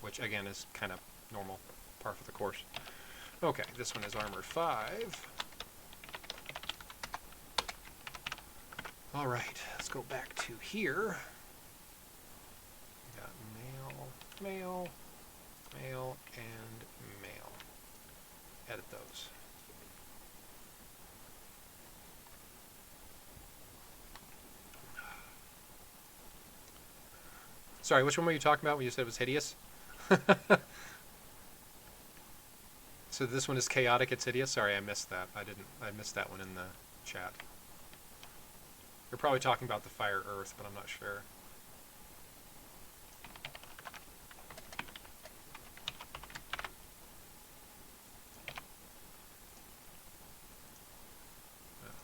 S1: Which, again, is kind of normal, par for the course. Okay, this one is armor 5. Alright, let's go back to here. We got male, male, male, and male. Edit those. Sorry, which one were you talking about when you said it was hideous? So this one is chaotic, it's hideous? Sorry, I missed that. I missed that one in the chat. You're probably talking about the fire earth, but I'm not sure.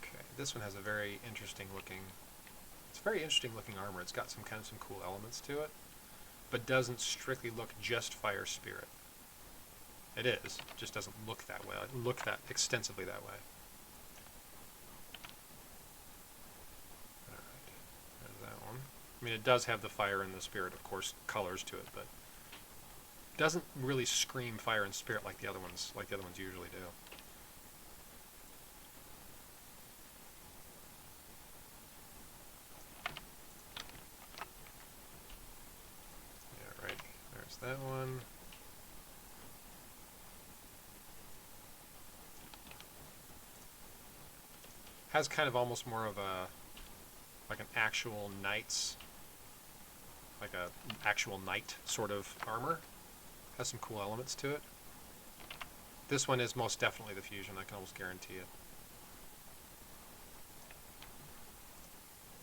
S1: Okay, this one has a very interesting looking... It's a very interesting looking armor. It's got some cool elements to it, but doesn't strictly look just fire spirit. It is, it just doesn't look that way. It doesn't look that extensively that way. Alright, there's that one. I mean, it does have the fire and the spirit, of course, colors to it, but it doesn't really scream fire and spirit like the other ones usually do. Yeah, right. There's that one. Has kind of almost more of a, like an actual knight's, like a actual knight sort of armor. Has some cool elements to it. This one is most definitely the fusion, I can almost guarantee it.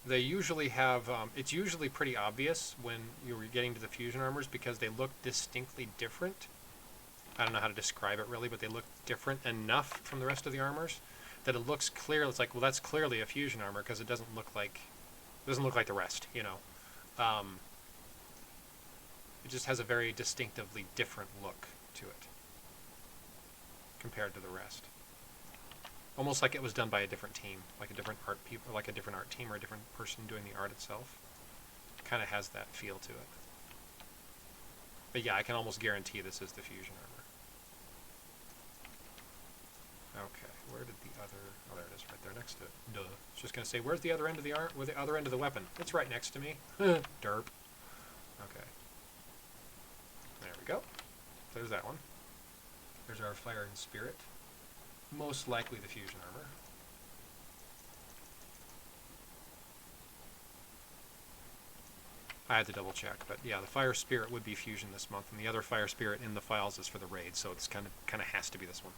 S1: They usually have, it's usually pretty obvious when you're getting to the fusion armors because they look distinctly different. I don't know how to describe it really, but they look different enough from the rest of the armors that it looks clear. It's like, well, that's clearly a fusion armor because it doesn't look like the rest, you know. It just has a very distinctively different look to it compared to the rest. Almost like it was done by a different team, like a different art team or a different person doing the art itself. Kind of has that feel to it. But yeah, I can almost guarantee this is the fusion armor. Okay, where did the other? Oh, there it is, right there next to it. Duh. It's just gonna say, where's the other end of the arm? Where's the other end of the weapon? It's right next to me. Derp. Okay. There we go. There's that one. There's our fire and spirit. Most likely the fusion armor. I had to double check, but yeah, the fire spirit would be fusion this month, and the other fire spirit in the files is for the raid, so it's kind of has to be this one.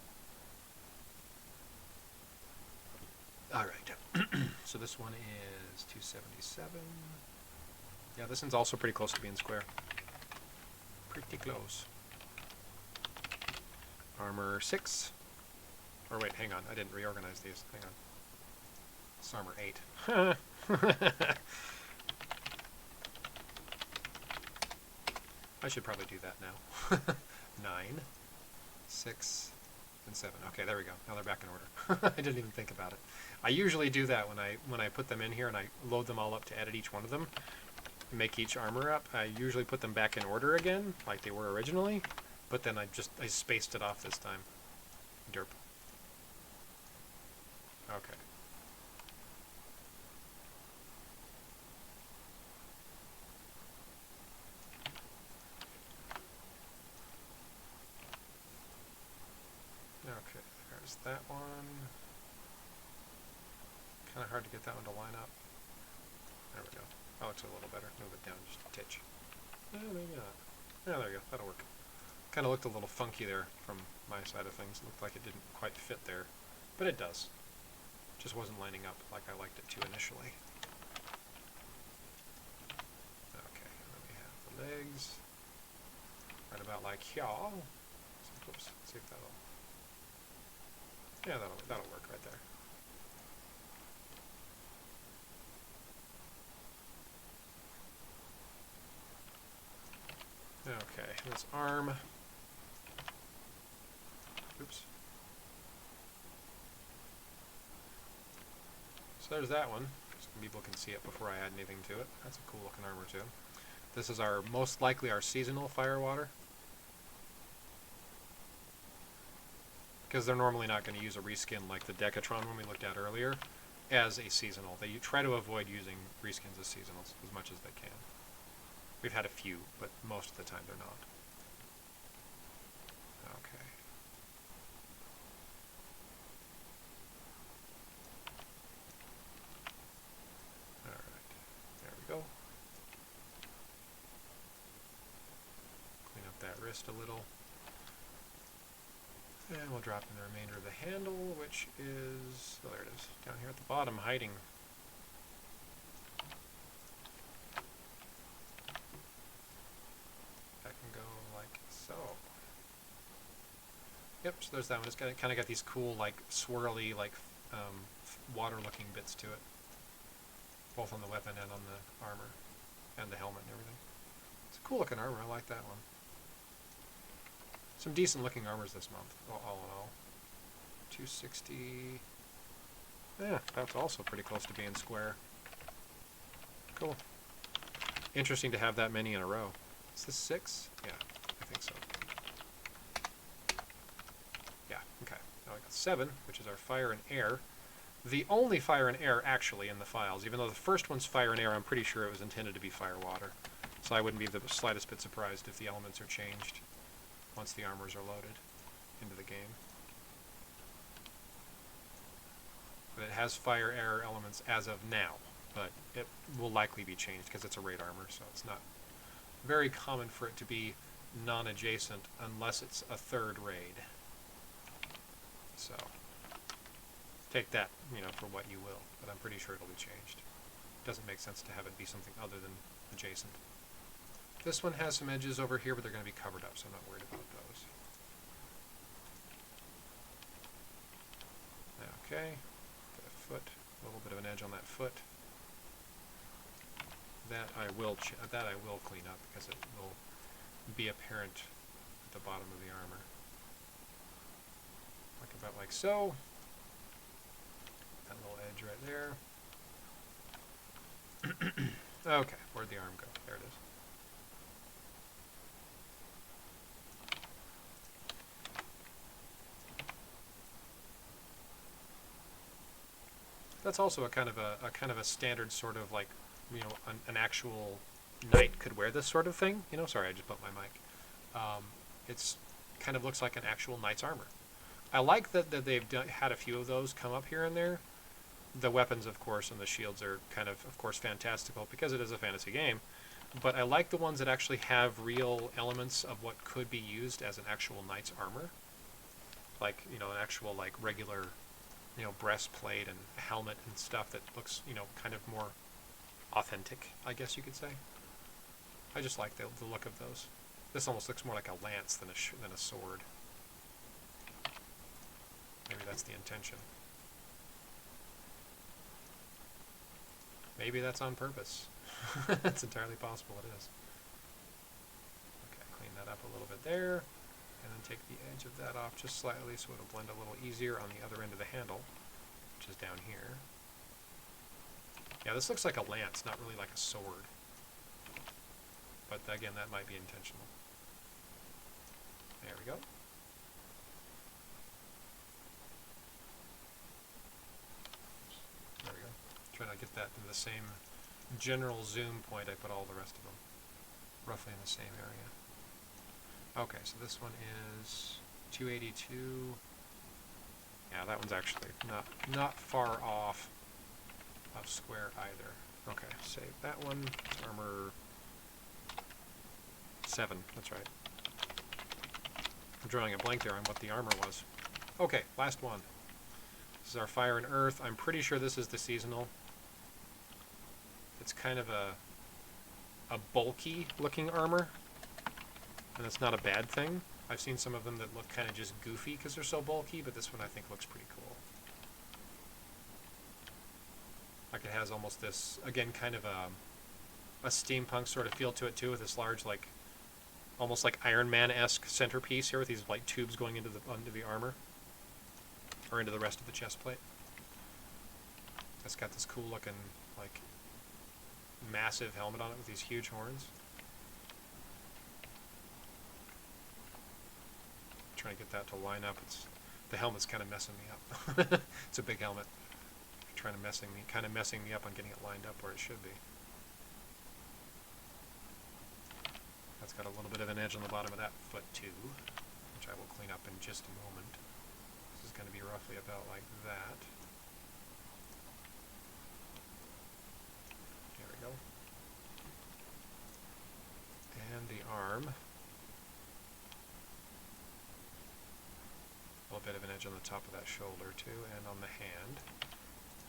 S1: All right. So this one is 277. Yeah, this one's also pretty close to being square. Pretty close. Armor 6. Or wait, hang on. I didn't reorganize these. Hang on. It's armor 8. I should probably do that now. 9, 6, and 7. Okay, there we go. Now they're back in order. I didn't even think about it. I usually do that when I put them in here and I load them all up to edit each one of them, make each armor up. I usually put them back in order again, like they were originally, but then I spaced it off this time. Derp. Okay. Okay, there's that one. Kind of hard to get that one to line up. There we go. That looks a little better. Move it down just a titch. Maybe not. Yeah, there you go. That'll work. Kind of looked a little funky there from my side of things. It looked like it didn't quite fit there, but it does. Just wasn't lining up like I liked it to initially. Okay, and then we have the legs. Right about like here. Oops, see if that'll. Yeah, that'll work right there. Okay, this arm. Oops. So there's that one. Just so people can see it before I add anything to it. That's a cool looking armor too. This is our most likely our seasonal firewater. Because they're normally not going to use a reskin like the Decatron one we looked at earlier as a seasonal. They try to avoid using reskins as seasonals as much as they can. We've had a few, but most of the time they're not. Okay. Alright. There we go. Clean up that wrist a little. And we'll drop in the remainder of the handle, which is, oh, there it is, down here at the bottom, hiding. That can go like so. Yep, so there's that one. It's kind of got these cool, like, swirly, like, water-looking bits to it. Both on the weapon and on the armor. And the helmet and everything. It's a cool-looking armor. I like that one. Some decent looking armors this month, all in all. 260. Yeah, that's also pretty close to being square. Cool. Interesting to have that many in a row. Is this 6? Yeah, I think so. Yeah, okay. Now I got 7, which is our fire and air. The only fire and air actually in the files, even though the first one's fire and air, I'm pretty sure it was intended to be fire water. So I wouldn't be the slightest bit surprised if the elements are changed once the armors are loaded into the game. But it has fire error elements as of now, but it will likely be changed because it's a raid armor, so it's not very common for it to be non-adjacent unless it's a third raid. So take that, for what you will, but I'm pretty sure it'll be changed. It doesn't make sense to have it be something other than adjacent. This one has some edges over here, but they're going to be covered up, so I'm not worried about those. Okay, got a foot, a little bit of an edge on that foot. That I will clean up because it will be apparent at the bottom of the armor. Like about like so. That little edge right there. Okay, where'd the arm go? There it is. That's also a kind of a standard sort of like, an actual knight could wear this sort of thing. Sorry, I just bumped my mic. It's kind of looks like an actual knight's armor. I like that they've had a few of those come up here and there. The weapons, of course, and the shields are kind of course, fantastical because it is a fantasy game. But I like the ones that actually have real elements of what could be used as an actual knight's armor. Like, an actual, like, regular, breastplate and helmet and stuff that looks, kind of more authentic, I guess you could say. I just like the look of those. This almost looks more like a lance than a sword. Maybe that's the intention. Maybe that's on purpose. It's entirely possible it is. Okay, clean that up a little bit there. And then take the edge of that off just slightly so it'll blend a little easier on the other end of the handle, which is down here. Yeah, this looks like a lance, not really like a sword. But again, that might be intentional. There we go. There we go. Trying to get that in the same general zoom point I put all the rest of them. Roughly in the same area. Okay, so this one is 282. Yeah, that one's actually not far off of square either. Okay, save that one. It's armor 7, that's right. I'm drawing a blank there on what the armor was. Okay, last one. This is our fire and earth. I'm pretty sure this is the seasonal. It's kind of a bulky looking armor. And it's not a bad thing. I've seen some of them that look kind of just goofy because they're so bulky, but this one I think looks pretty cool. Like it has almost this, again, kind of a steampunk sort of feel to it too, with this large, like, almost like Iron Man-esque centerpiece here with these like tubes going into the armor, or into the rest of the chest plate. It's got this cool looking, like, massive helmet on it with these huge horns. Trying to get that to line up. The helmet's kind of messing me up. It's a big helmet. Kind of messing me up on getting it lined up where it should be. That's got a little bit of an edge on the bottom of that foot too, which I will clean up in just a moment. This is going to be roughly about like that. There we go. And the arm. A little bit of an edge on the top of that shoulder too, and on the hand,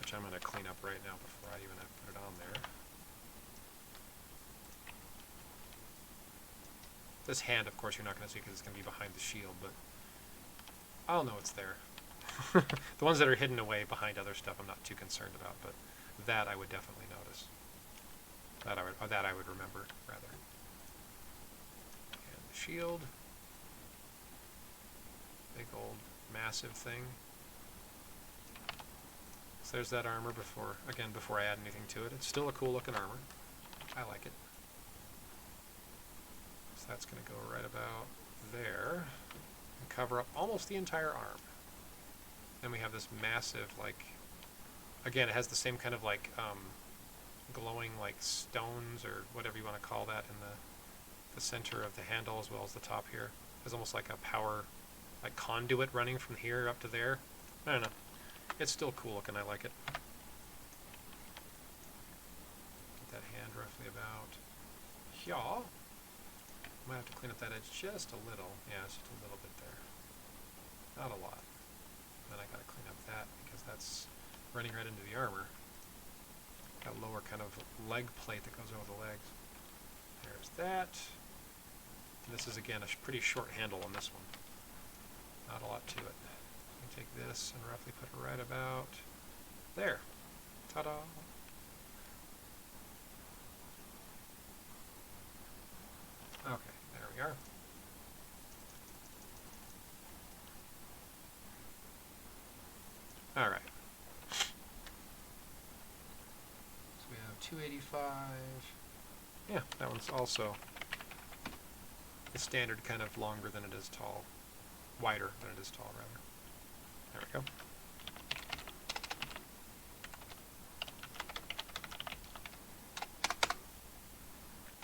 S1: which I'm going to clean up right now before I even put it on there. This hand, of course, you're not going to see because it's going to be behind the shield, but I'll know it's there. The ones that are hidden away behind other stuff I'm not too concerned about, but that I would definitely notice. That I would remember, rather. And the shield. Big old massive thing. So there's that armor before I add anything to it. It's still a cool looking armor. I like it. So that's going to go right about there and cover up almost the entire arm. Then we have this massive, like, again, it has the same kind of like glowing like stones or whatever you want to call that in the center of the handle as well as the top here. There's almost like a power, like conduit running from here up to there. I don't know. It's still cool looking. I like it. Get that hand roughly about here. Might have to clean up that edge just a little. Yeah, just a little bit there. Not a lot. Then I got to clean up that because that's running right into the armor. That lower kind of leg plate that goes over the legs. There's that. And this is again a pretty short handle on this one. Not a lot to it. I take this and roughly put it right about there. Ta-da! Okay, there we are. All right. So we have 285. Yeah, that one's also the standard kind of longer than it is tall. Wider than it is tall, rather. There we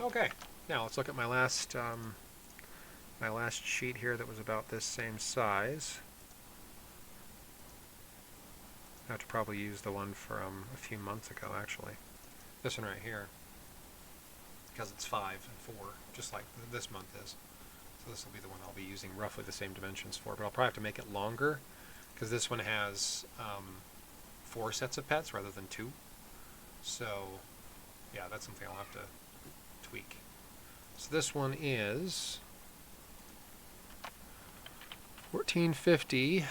S1: go. Okay, now let's look at my last sheet here that was about this same size. I have to probably use the one from a few months ago, actually. This one right here, because it's 5 and 4, just like this month is. So this will be the one I'll be using roughly the same dimensions for, but I'll probably have to make it longer because this one has 4 sets of pets rather than 2. So yeah, that's something I'll have to tweak. So this one is 1450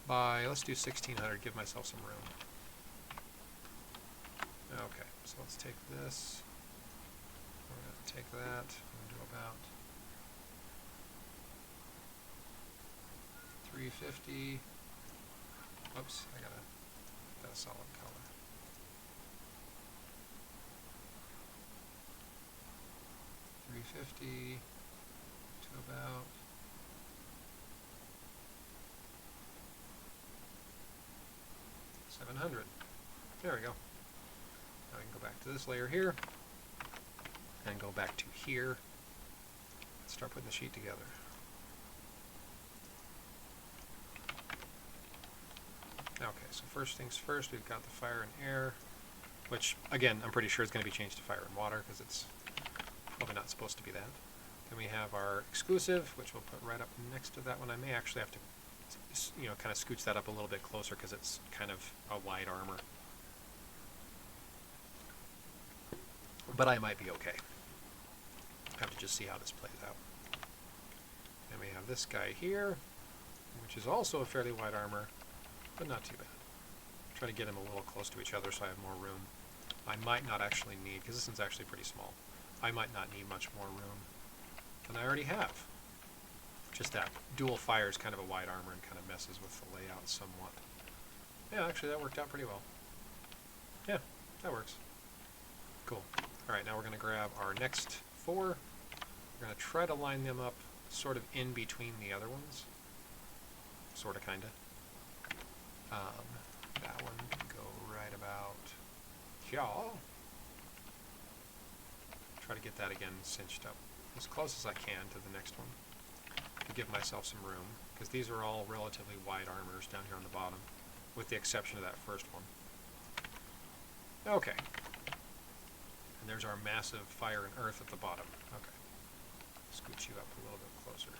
S1: by, let's do 1600, give myself some room. Okay, so let's take this, we're going to take that, we're going to do about 350. Oops, I got a solid color. $350 to about $700. There we go. Now we can go back to this layer here and go back to here. Let's start putting the sheet together. Okay, so first things first, we've got the fire and air, which again I'm pretty sure is going to be changed to fire and water because it's probably not supposed to be that. Then we have our exclusive, which we'll put right up next to that one. I may actually have to, you know, kind of scooch that up a little bit closer because it's kind of a wide armor. But I might be okay. I have to just see how this plays out. And we have this guy here, which is also a fairly wide armor, but not too bad. Try to get them a little close to each other so I have more room. I might not actually need, because this one's actually pretty small, I might not need much more room than I already have. Just that dual fire is kind of a wide armor and kind of messes with the layout somewhat. Yeah, actually that worked out pretty well. Yeah, that works. Cool. Alright, now we're going to grab our next 4. We're going to try to line them up sort of in between the other ones. Sort of, kind of. That one can go right about here. Try to get that again cinched up as close as I can to the next one to give myself some room, because these are all relatively wide armors down here on the bottom, with the exception of that first one. Okay. And there's our massive fire and earth at the bottom. Okay. Scooch you up a little bit closer.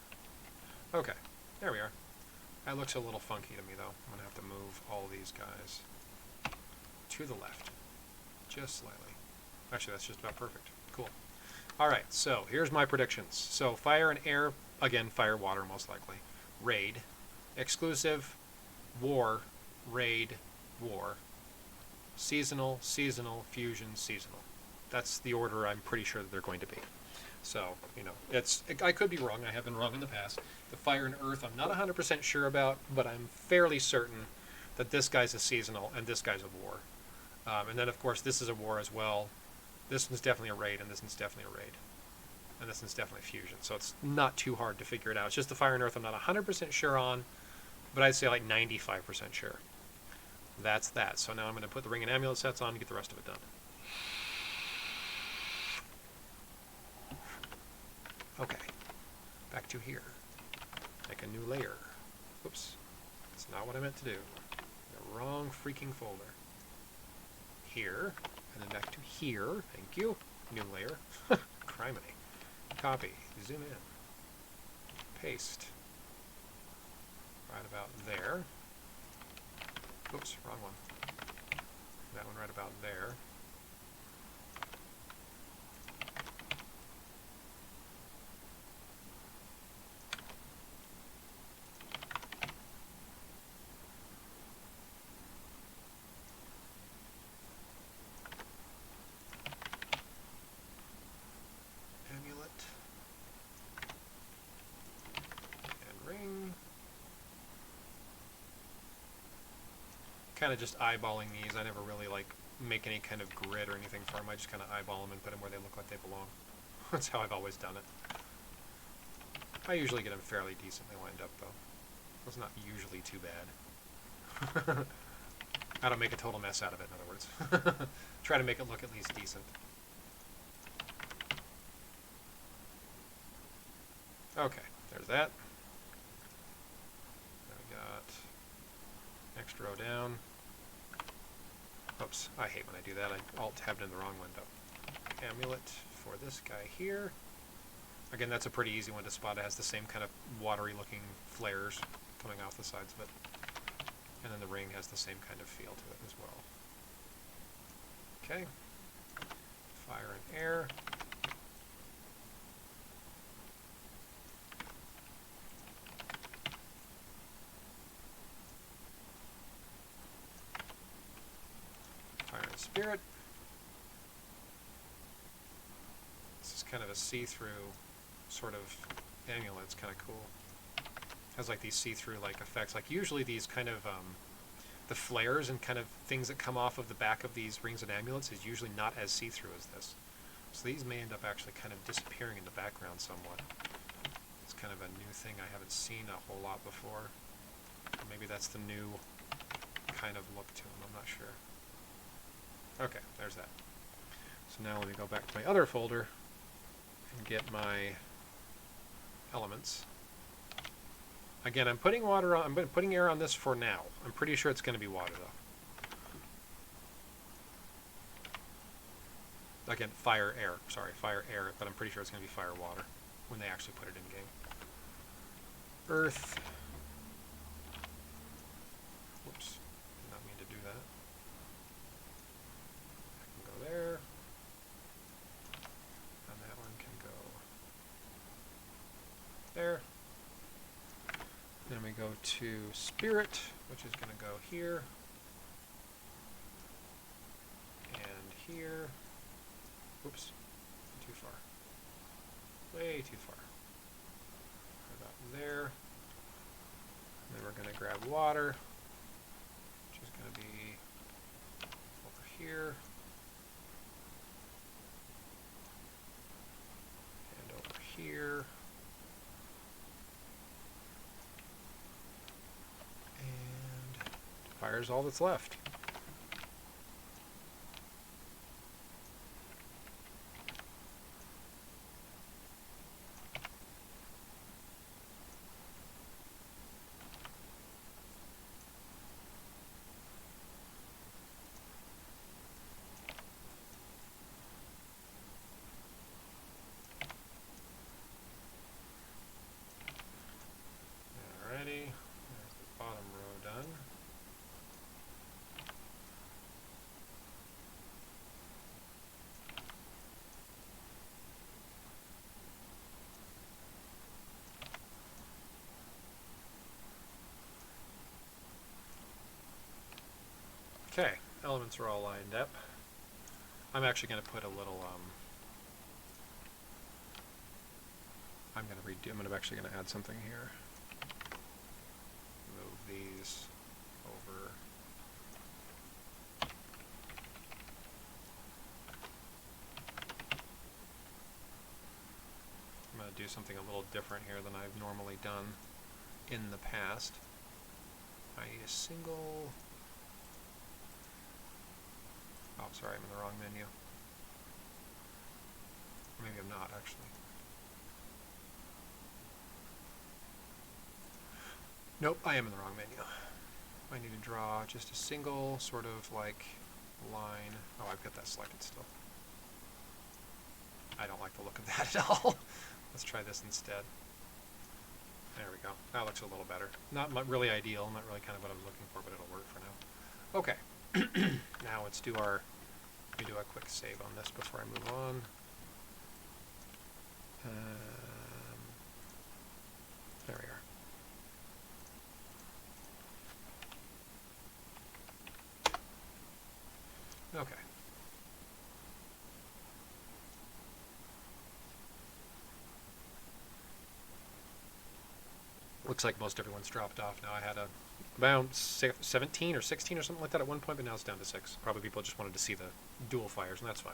S1: Okay. There we are. That looks a little funky to me, though. I'm going to have to move all these guys to the left. Just slightly. Actually, that's just about perfect. Cool. Alright, so here's my predictions. So fire and air, again, fire, water, most likely. Raid. Exclusive, war, raid, war. Seasonal, seasonal, fusion, seasonal. That's the order I'm pretty sure that they're going to be. So, you know, I could be wrong. I have been wrong in the past. The fire and earth I'm not 100% sure about, but I'm fairly certain that this guy's a seasonal and this guy's a war. And then, of course, this is a war as well. This one's definitely a raid, and this one's definitely a raid. And this one's definitely fusion. So it's not too hard to figure it out. It's just the fire and earth I'm not 100% sure on, but I'd say like 95% sure. That's that. So now I'm going to put the ring and amulet sets on and get the rest of it done. Okay, back to here. Make a new layer. Oops, that's not what I meant to do. wrong freaking folder. Here, and then back to here. Thank you. New layer. Criminy. Copy. Zoom in. Paste. Right about there. Oops, wrong one. That one right about there. Kind of just eyeballing these. I never really like make any kind of grid or anything for them. I just kind of eyeball them and put them where they look like they belong. That's how I've always done it. I usually get them fairly decently lined up though. It's not usually too bad. I don't make a total mess out of it, in other words. Try to make it look at least decent. Okay, there's that. Then we got next row down. Oops, I hate when I do that. I alt-tabbed in the wrong window. Amulet for this guy here. Again, that's a pretty easy one to spot. It has the same kind of watery looking flares coming off the sides of it. And then the ring has the same kind of feel to it as well. Okay. Fire and air. Fire and spirit. This is kind of a see-through sort of amulet. It's kind of cool. Has like these see-through like effects. Like usually these kind of the flares and kind of things that come off of the back of these rings and amulets is usually not as see-through as this. So these may end up actually kind of disappearing in the background somewhat. It's kind of a new thing I haven't seen a whole lot before. Maybe that's the new kind of look to them. I'm not sure. Okay, there's that. So now let me go back to my other folder and get my elements. Again, I'm putting water on. I'm putting air on this for now. I'm pretty sure it's going to be water though. Again, fire, air. Sorry, fire, air. But I'm pretty sure it's going to be fire, water when they actually put it in game. Earth. Whoops, did not mean to do that. I can go there, and that one can go there. Then we go to spirit, which is going to go here, and here. Oops, too far. Way too far. About there. And then we're going to grab water, which is going to be over here. And over here. Fire's all that's left. Alrighty, there's the bottom row done. Okay, elements are all lined up. I'm actually going to put a little, I'm actually going to add something here. Move these over. I'm going to do something a little different here than I've normally done in the past. I need a single... Oh, sorry, I'm in the wrong menu. Maybe I'm not, actually. Nope, I am in the wrong menu. I need to draw just a single sort of like line. Oh, I've got that selected still. I don't like the look of that at all. Let's try this instead. There we go. That looks a little better. Not really ideal, not really kind of what I was looking for, but it'll work for now. Okay. Now let's do our, let me do a quick save on this before I move on. There we are. Okay. Looks like most everyone's dropped off now. I had about 17 or 16 or something like that at one point, but now it's down to 6. Probably people just wanted to see the dual fires, and that's fine.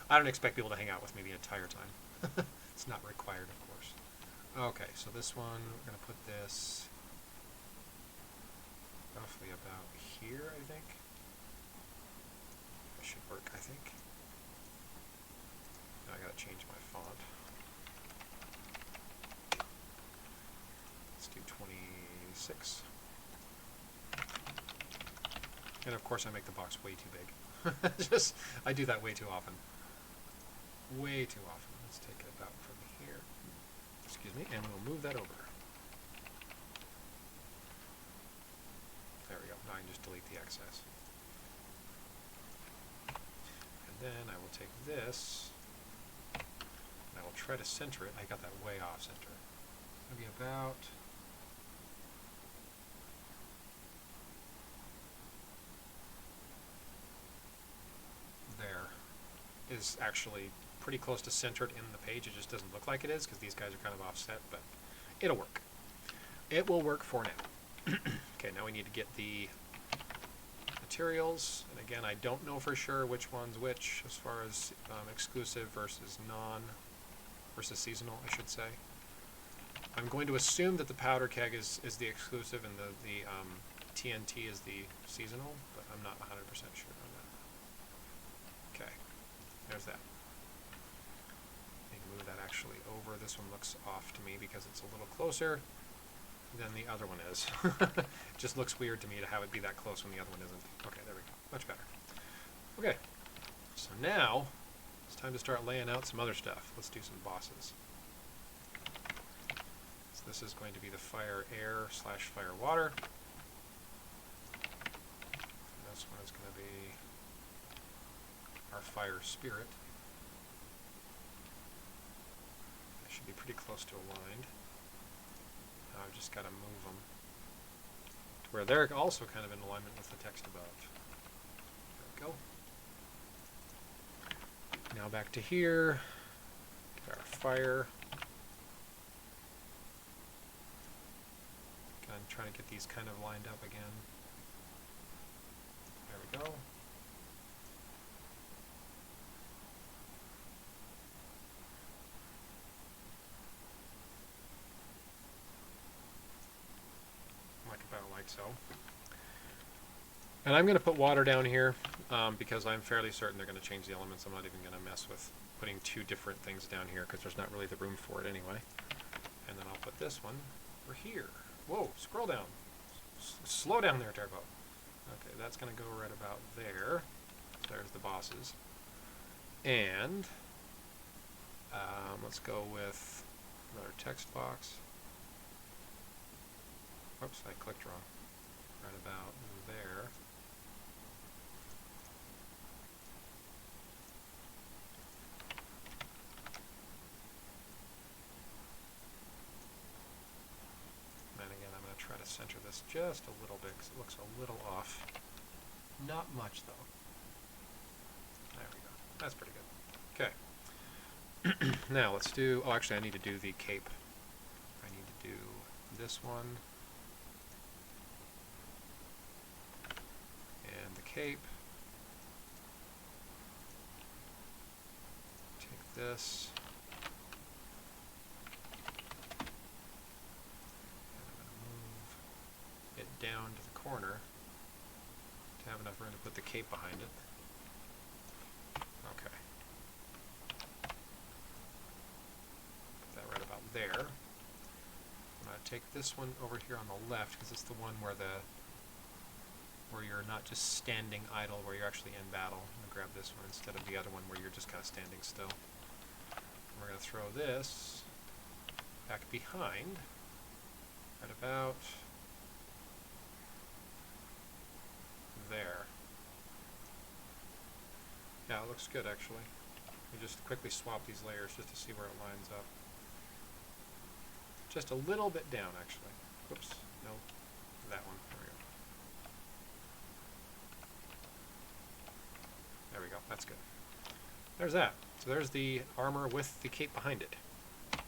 S1: I don't expect people to hang out with me the entire time. It's not required, of course. Okay, so this one, we're going to put this roughly about here, I think. That should work, I think. Now I got to change my font. Let's do 26. And of course I make the box way too big. I do that way too often. Way too often. Let's take it about from here. Excuse me, and we'll move that over. There we go. Now I can just delete the excess. And then I will take this, and I will try to center it. I got that way off center. Maybe about there is actually pretty close to centered in the page. It just doesn't look like it is because these guys are kind of offset, but it'll work. It will work for now. Okay, now we need to get the materials, and again, I don't know for sure which one's which as far as exclusive versus versus seasonal, I should say. I'm going to assume that the powder keg is the exclusive and the TNT is the seasonal, but I'm not 100% sure on that. Okay, there's that. I need to move that actually over. This one looks off to me because it's a little closer than the other one is. It just looks weird to me to have it be that close when the other one isn't. Okay, there we go. Much better. Okay, so now it's time to start laying out some other stuff. Let's do some bosses. So this is going to be the fire air / fire water. And this one is going to be our fire spirit. They should be pretty close to aligned. Now I've just got to move them to where they're also kind of in alignment with the text above. There we go. Now back to here. Get our fire. I'm trying to get these kind of lined up again. There we go. About like so. And I'm going to put water down here because I'm fairly certain they're going to change the elements. I'm not even going to mess with putting two different things down here because there's not really the room for it anyway. And then I'll put this one over here. Whoa, scroll down. Slow down there, Turbo. Okay, that's going to go right about there. There's the bosses. And let's go with another text box. Oops, I clicked wrong. Right about there. And again, I'm going to try to center this just a little bit because it looks a little off. Not much, though. There we go. That's pretty good. Okay. Now, let's do... Oh, actually, I need to do the cape. I need to do this one. And the cape. Take this. And I'm going to move it down to the corner to have enough room to put the cape behind it. Okay. Put that right about there. take this one over here on the left because it's the one where you're not just standing idle, where you're actually in battle. I'm going to grab this one instead of the other one where you're just kind of standing still. And we're going to throw this back behind, right about there. Yeah, it looks good actually. We just quickly swap these layers just to see where it lines up. Just a little bit down actually. Whoops, no, that one. There we go. There we go, that's good. There's that. So there's the armor with the cape behind it. Put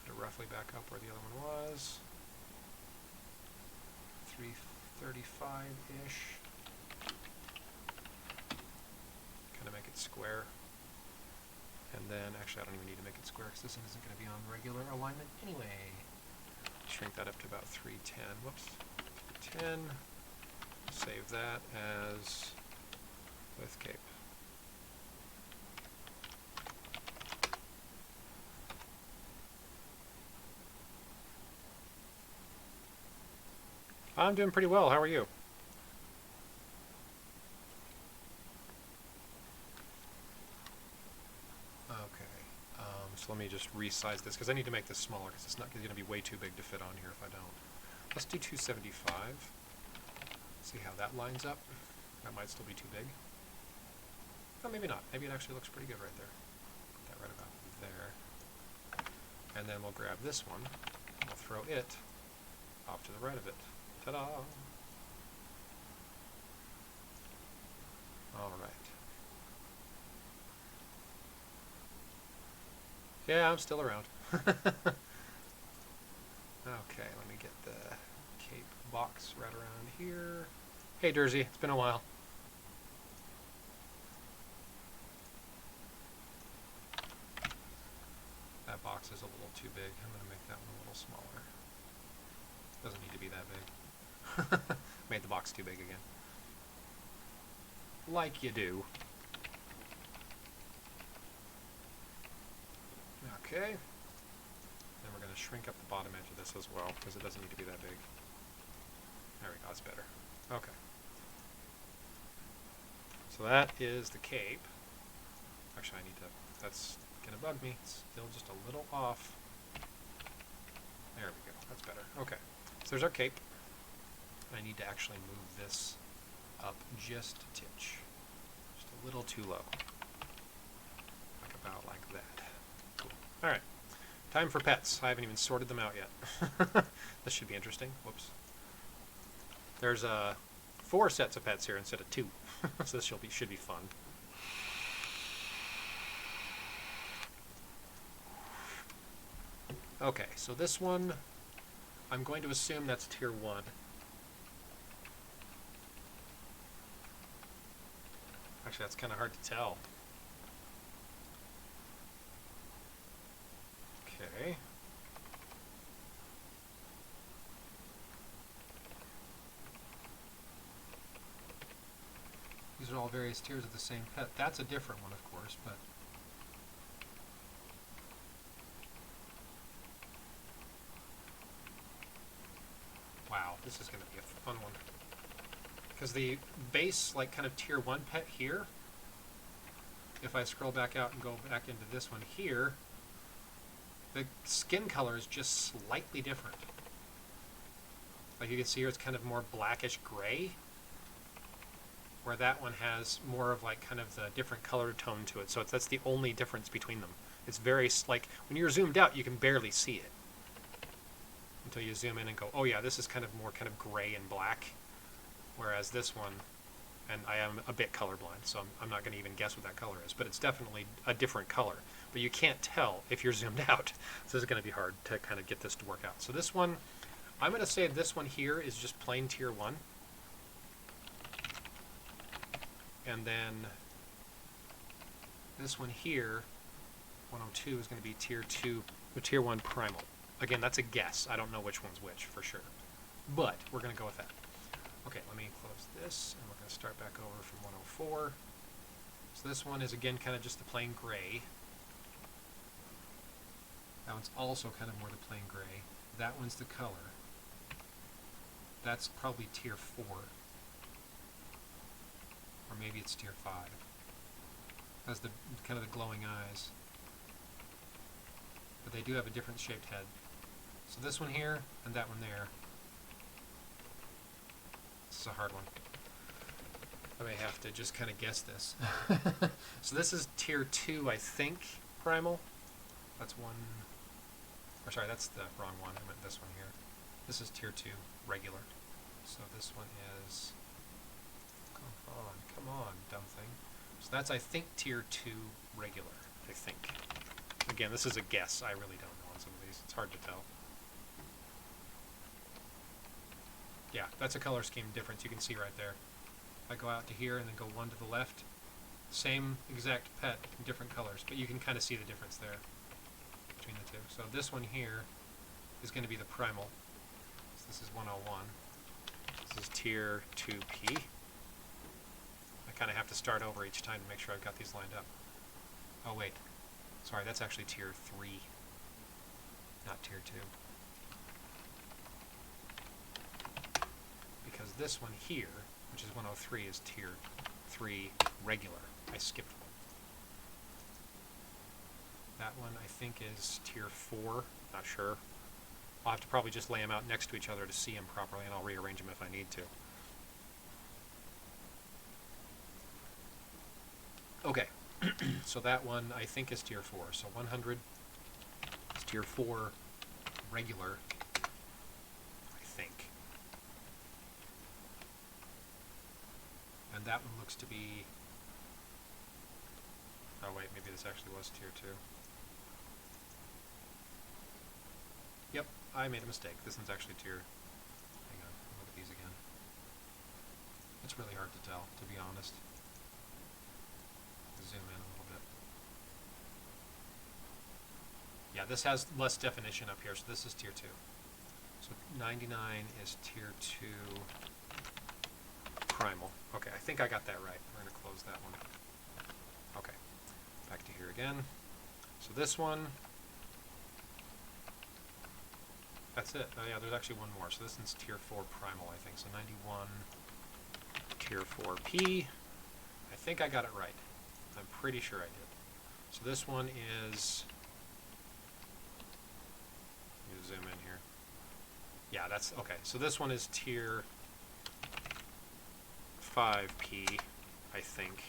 S1: it roughly back up where the other one was. 335-ish. Kind of make it square. And then, actually I don't even need to make it square because this one isn't going to be on regular alignment anyway. Shrink that up to about 310. Whoops. 310. Save that as with cape. I'm doing pretty well. How are you? So let me just resize this because I need to make this smaller because it's not going to be way too big to fit on here if I don't. Let's do 275. See how that lines up. That might still be too big. Oh, maybe not. Maybe it actually looks pretty good right there. Put that right about there. And then we'll grab this one. And we'll throw it off to the right of it. Ta-da! All right. Yeah, I'm still around. Okay, let me get the cape box right around here. Hey, Dersey, it's been a while. That box is a little too big. I'm going to make that one a little smaller. Doesn't need to be that big. Made the box too big again. Like you do. Okay. Then we're going to shrink up the bottom edge of this as well because it doesn't need to be that big. There we go, that's better. Okay. So that is the cape. Actually, I need to, that's going to bug me. It's still just a little off. There we go, that's better. Okay. So there's our cape. I need to actually move this up just a titch. Just a little too low. Like about like that. Cool. Alright. Time for pets. I haven't even sorted them out yet. This should be interesting. Whoops. There's 4 sets of pets here instead of 2. So this should be fun. Okay, so this one, I'm going to assume that's tier 1. Actually, that's kind of hard to tell. Okay. These are all various tiers of the same pet. That's a different one, of course, but... Wow, this is going to be a fun one. Because the base, like, kind of tier 1 pet here, if I scroll back out and go back into this one here, the skin color is just slightly different. Like you can see here, it's kind of more blackish gray, where that one has more of like kind of the different color tone to it. So that's the only difference between them. It's very, like, when you're zoomed out, you can barely see it. Until you zoom in and go, oh yeah, this is kind of more kind of gray and black. Whereas this one, and I am a bit colorblind, so I'm not going to even guess what that color is, but it's definitely a different color. But you can't tell if you're zoomed out. So this is going to be hard to kind of get this to work out. So this one, I'm going to say this one here is just plain tier 1. And then this one here, 102, is going to be tier 2, or tier 1 primal. Again, that's a guess. I don't know which one's which for sure. But we're going to go with that. Okay, let me close this, and we're going to start back over from 104. So this one is, again, kind of just the plain gray. That one's also kind of more the plain gray. That one's the color. That's probably tier 4. Or maybe it's tier 5. Has the kind of the glowing eyes. But they do have a different shaped head. So this one here and that one there. This is a hard one. I may have to just kind of guess this. So this is tier 2, I think, primal. That's one. Or sorry, that's the wrong one. I meant this one here. This is tier 2, regular. So this one is. Come on, dumb thing. So that's, I think, tier 2 regular, I think. Again, this is a guess. I really don't know on some of these. It's hard to tell. Yeah, that's a color scheme difference. You can see right there. If I go out to here and then go one to the left, same exact pet, different colors. But you can kind of see the difference there between the two. So this one here is going to be the primal. So this is 101. This is tier 2P. I kind of have to start over each time to make sure I've got these lined up. Oh wait, sorry, that's actually tier 3, not tier 2. Because this one here, which is 103, is tier 3 regular. I skipped one. That one I think is tier 4, not sure. I'll have to probably just lay them out next to each other to see them properly, and I'll rearrange them if I need to. Okay, so that one I think is tier 4. So 100 is tier 4 regular, I think. And that one looks to be... Oh wait, maybe this actually was tier 2. Yep, I made a mistake. This one's actually tier... Hang on, look at these again. It's really hard to tell, to be honest. Zoom in a little bit. Yeah, this has less definition up here, so this is tier 2. So 99 is tier 2 primal. Okay, I think I got that right. We're going to close that one. Okay, back to here again. So this one, that's it. Oh yeah, there's actually one more. So this one's tier 4 primal, I think. So 91, tier 4P. I think I got it right. I'm pretty sure I did. So this one is, let me zoom in here. Yeah, that's, okay. So this one is tier 5P, I think.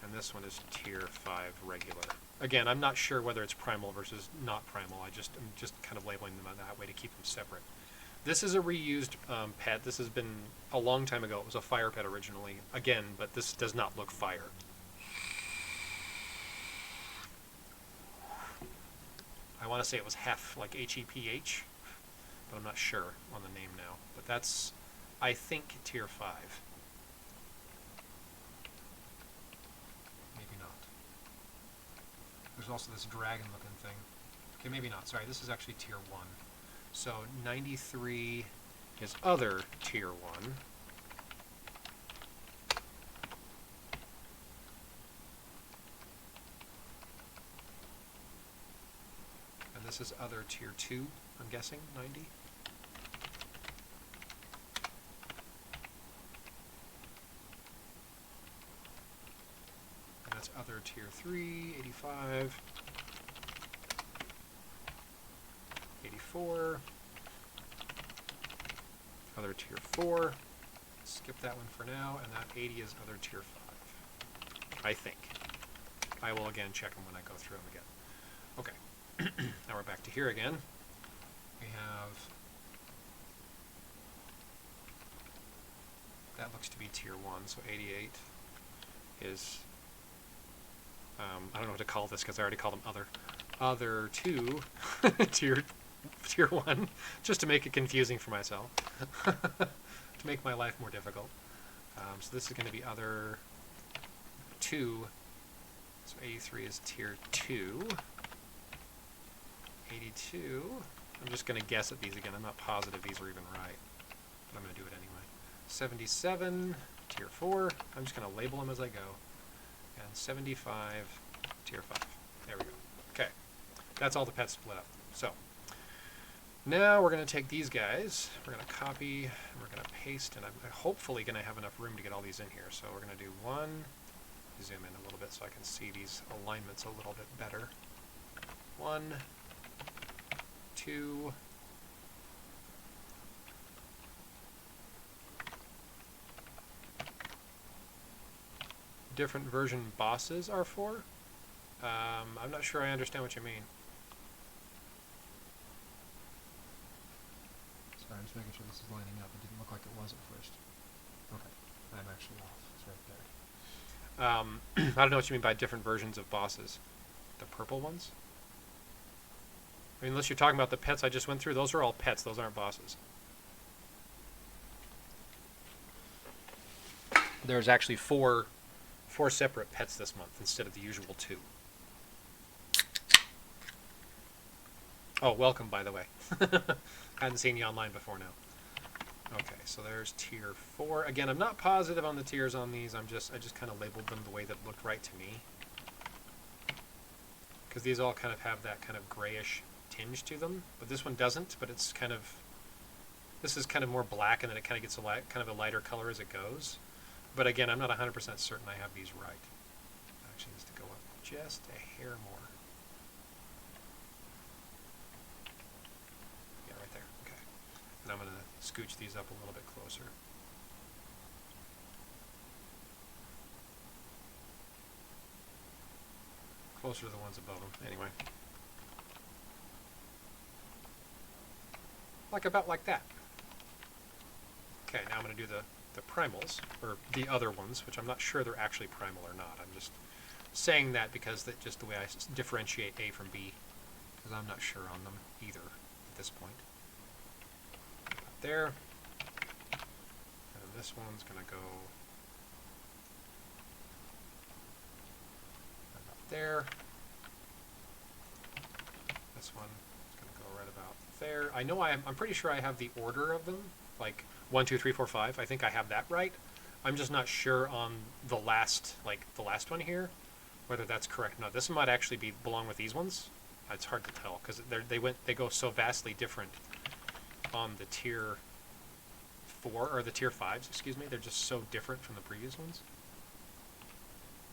S1: And this one is tier 5 regular. Again, I'm not sure whether it's primal versus not primal. I'm just kind of labeling them that way to keep them separate. This is a reused pet. This has been a long time ago. It was a fire pet originally. Again, but this does not look fire. I want to say it was Hef, like H-E-P-H, but I'm not sure on the name now. But that's, I think, tier 5. Maybe not. There's also this dragon-looking thing. Okay, maybe not. Sorry, this is actually tier 1. So 93 is other tier 1. This is other tier 2, I'm guessing, 90. And that's other tier 3, 85, 84, other tier 4, skip that one for now, and that 80 is other tier 5, I think. I will again check them when I go through them again. Okay. Now we're back to here again. We have, that looks to be tier 1, so 88 is, I don't know what to call this because I already called them other 2, tier 1, just to make it confusing for myself, to make my life more difficult. So this is going to be other 2, so 83 is tier 2. 82, I'm just going to guess at these again. I'm not positive these are even right, but I'm going to do it anyway. 77, tier 4. I'm just going to label them as I go. And 75, tier 5. There we go. Okay. That's all the pets split up. So now we're going to take these guys, we're going to copy, and we're going to paste, and I'm hopefully going to have enough room to get all these in here. So we're going to do one, zoom in a little bit so I can see these alignments a little bit better. 1, 2, different version bosses are for? I'm not sure I understand what you mean.
S2: Sorry, I'm just making sure this is lining up. It didn't look like it was at first. Okay, I'm actually off. It's right there.
S1: I don't know what you mean by different versions of bosses. The purple ones? I mean, unless you're talking about the pets I just went through, those are all pets. Those aren't bosses. There's actually four separate pets this month instead of the usual 2. Oh, welcome, by the way. Hadn't seen you online before now. Okay, so there's tier 4. Again, I'm not positive on the tiers on these. I just kind of labeled them the way that looked right to me. Because these all kind of have that kind of grayish tinge to them, but this one doesn't, but it's kind of, this is kind of more black, and then it kind of gets kind of a lighter color as it goes. But again, I'm not 100% certain I have these right. Actually, needs to go up just a hair more. Yeah, right there. Okay. And I'm going to scooch these up a little bit closer. Closer to the ones above them, anyway. About like that. Okay, now I'm going to do the primals, or the other ones, which I'm not sure they're actually primal or not. I'm just saying that because that's just the way I differentiate A from B, because I'm not sure on them either at this point. About there. And this one's going to go about there. This one is going to go right about there. I know I'm pretty sure I have the order of them, like 1, 2, 3, 4, 5. I think I have that right. I'm just not sure on the last one here, whether that's correct or not. This one might actually belong with these ones. It's hard to tell because they go so vastly different on the tier 4 or the tier 5s. Excuse me. They're just so different from the previous ones.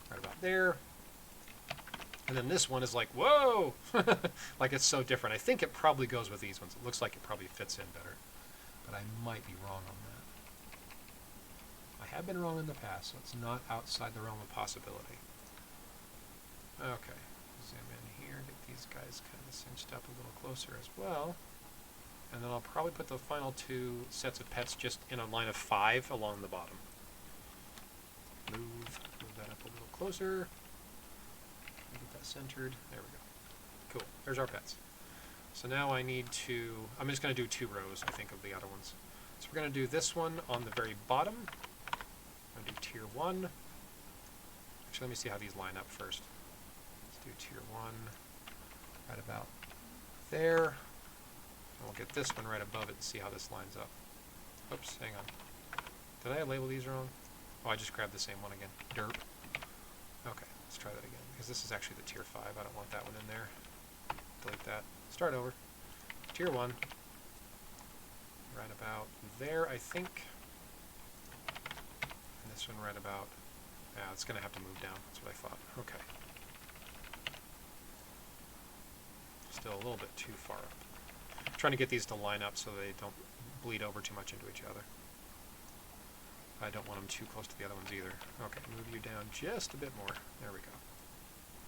S1: Right about there. And then this one is like, whoa! Like it's so different. I think it probably goes with these ones. It looks like it probably fits in better. But I might be wrong on that. I have been wrong in the past, so it's not outside the realm of possibility. Okay. Zoom in here, get these guys kind of cinched up a little closer as well. And then I'll probably put the final 2 sets of pets just in a line of 5 along the bottom. Move that up a little closer. Get that centered. There we go. Cool. There's our pets. So now I need to, I'm just going to do 2 rows, I think, of the other ones. So we're going to do this one on the very bottom. I'm going to do tier 1. Actually, let me see how these line up first. Let's do tier 1 right about there. And we'll get this one right above it and see how this lines up. Oops, hang on. Did I label these wrong? Oh, I just grabbed the same one again. Derp. Okay, let's try that again, because this is actually the tier 5. I don't want that one in there. Delete that. Start over. Tier 1. Right about there, I think. And this one right about... Yeah, it's going to have to move down. That's what I thought. Okay. Still a little bit too far up. I'm trying to get these to line up so they don't bleed over too much into each other. I don't want them too close to the other ones either. Okay, move you down just a bit more. There we go.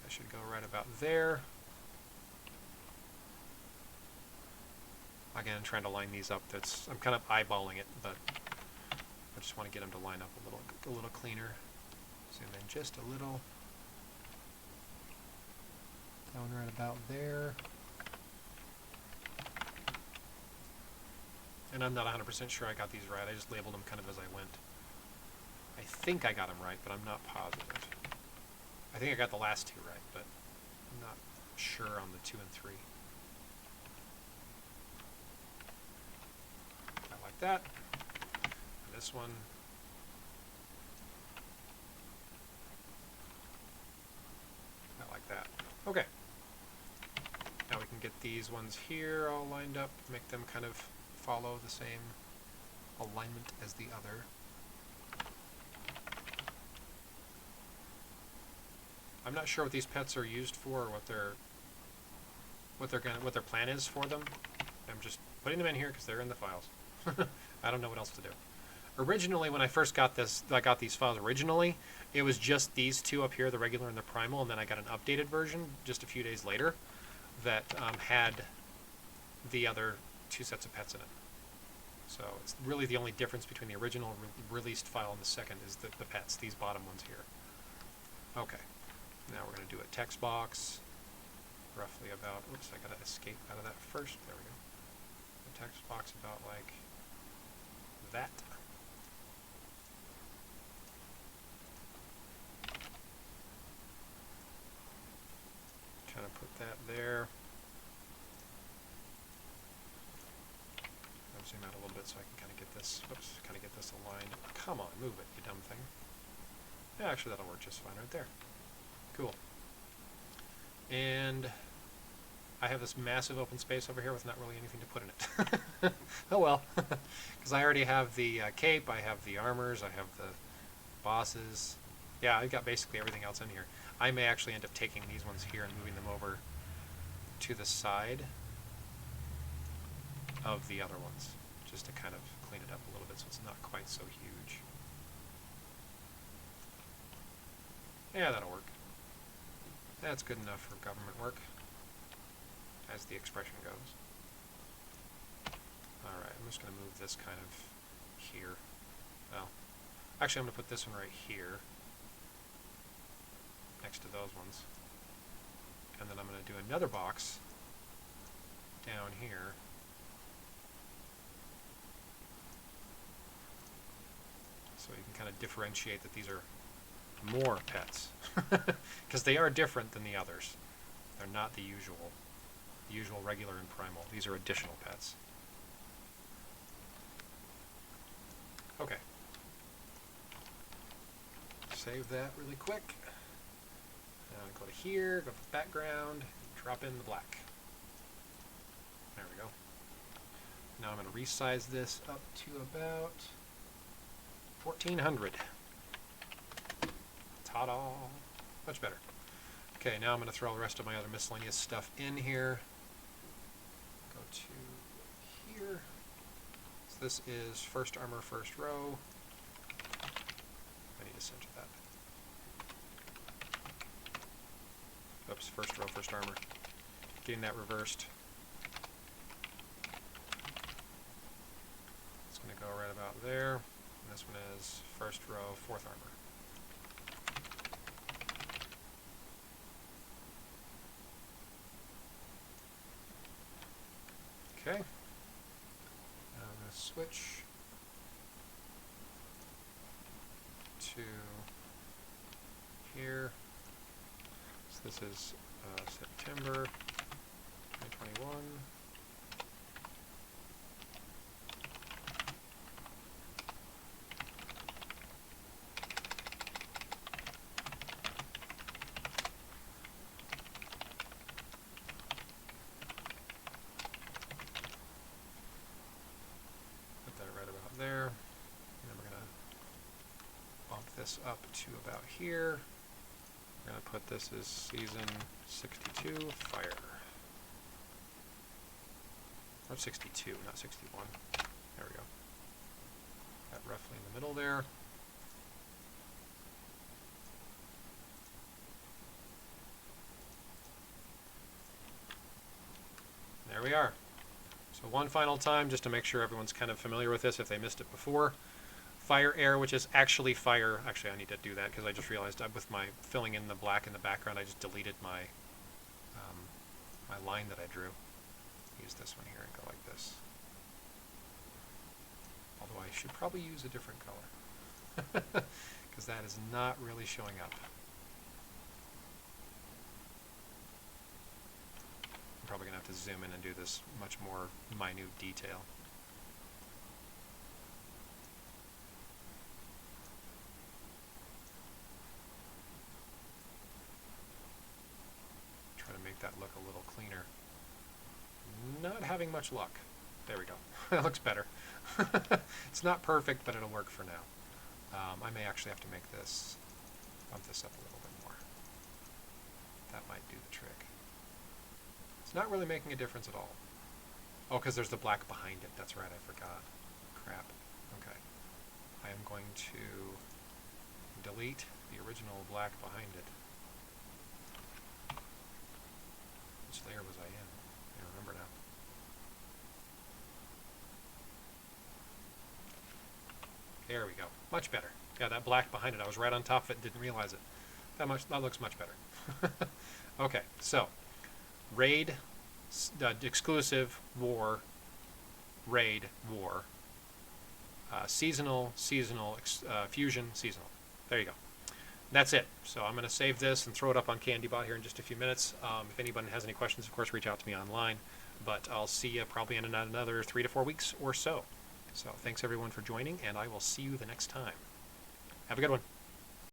S1: That should go right about there. Again, I'm trying to line these up. I'm kind of eyeballing it, but I just want to get them to line up a little cleaner. Zoom in just a little. Down right about there. And I'm not 100% sure I got these right. I just labeled them kind of as I went. I think I got them right, but I'm not positive. I think I got the last 2 right, but I'm not sure on the 2 and 3. I like that. And this one. I like that. Okay. Now get these ones here all lined up, make them kind of follow the same alignment as the other. I'm not sure what these pets are used for, or what their plan is for them. I'm just putting them in here because they're in the files. I don't know what else to do. Originally, when I first got this, I got these files originally, it was just these two up here, the regular and the primal, and then I got an updated version just a few days later that had the other two sets of pets in it. So it's really the only difference between the original released file and the second is the pets, these bottom ones here. Okay, now we're going to do a text box, roughly about, oops, I got to escape out of that first, there we go. A text box about like that. Kind of put that there. I'll zoom out a little bit so I can kind of get this, whoops, kind of get this aligned. Come on, move it, you dumb thing. Yeah, actually that'll work just fine right there. Cool. And I have this massive open space over here with not really anything to put in it. Oh well, because I already have the cape, I have the armors, I have the bosses. Yeah, I've got basically everything else in here. I may actually end up taking these ones here and moving them over to the side of the other ones, just to kind of clean it up a little bit so it's not quite so huge. Yeah, that'll work. That's good enough for government work, as the expression goes. Alright, I'm just going to move this kind of here. Well, actually I'm going to put this one right here, next to those ones. And then I'm going to do another box down here. So you can kind of differentiate that these are more pets. Because they are different than the others. They're not the usual regular and primal. These are additional pets. Okay. Save that really quick. Now go to here, go to the background, drop in the black. There we go. Now I'm going to resize this up to about 1400. Ta-da! Much better. Okay, now I'm going to throw the rest of my other miscellaneous stuff in here. Go to here. So this is first armor, first row. I need to center that. Oops, first row, first armor. Getting that reversed. It's going to go right about there. And this one is first row, fourth armor. Okay. Now I'm going to switch to here. So this is September 2021. Put that right about there. And then we're going to bump this up to about here. We're going to put this as season 62 fire. Or 62, not 61. There we go. That roughly in the middle there. There we are. So one final time, just to make sure everyone's kind of familiar with this if they missed it before. Fire air, which is actually fire. Actually, I need to do that because I just realized with my filling in the black in the background, I just deleted my my line that I drew. Use this one here and go like this. Although I should probably use a different color because that is not really showing up. I'm probably going to have to zoom in and do this much more minute detail. Try to make that look a little cleaner. not having much luck. There we go. That looks better. It's not perfect, but it'll work for now. I may actually have to make this, bump this up a little bit more. That might do the trick. It's not really making a difference at all. Oh, because there's the black behind it. That's right, I forgot. Crap. Okay. I am going to delete the original black behind it. Which layer was I in? I don't remember now. There we go. Much better. Yeah, that black behind it, I was right on top of it, didn't realize it. That looks much better. Okay, so raid, exclusive, war, raid, war, seasonal, fusion, seasonal. There you go. That's it. So I'm going to save this and throw it up on KnDBot here in just a few minutes. If anyone has any questions, of course, reach out to me online. But I'll see you probably in another 3 to 4 weeks or so. So thanks everyone for joining, and I will see you the next time. Have a good one.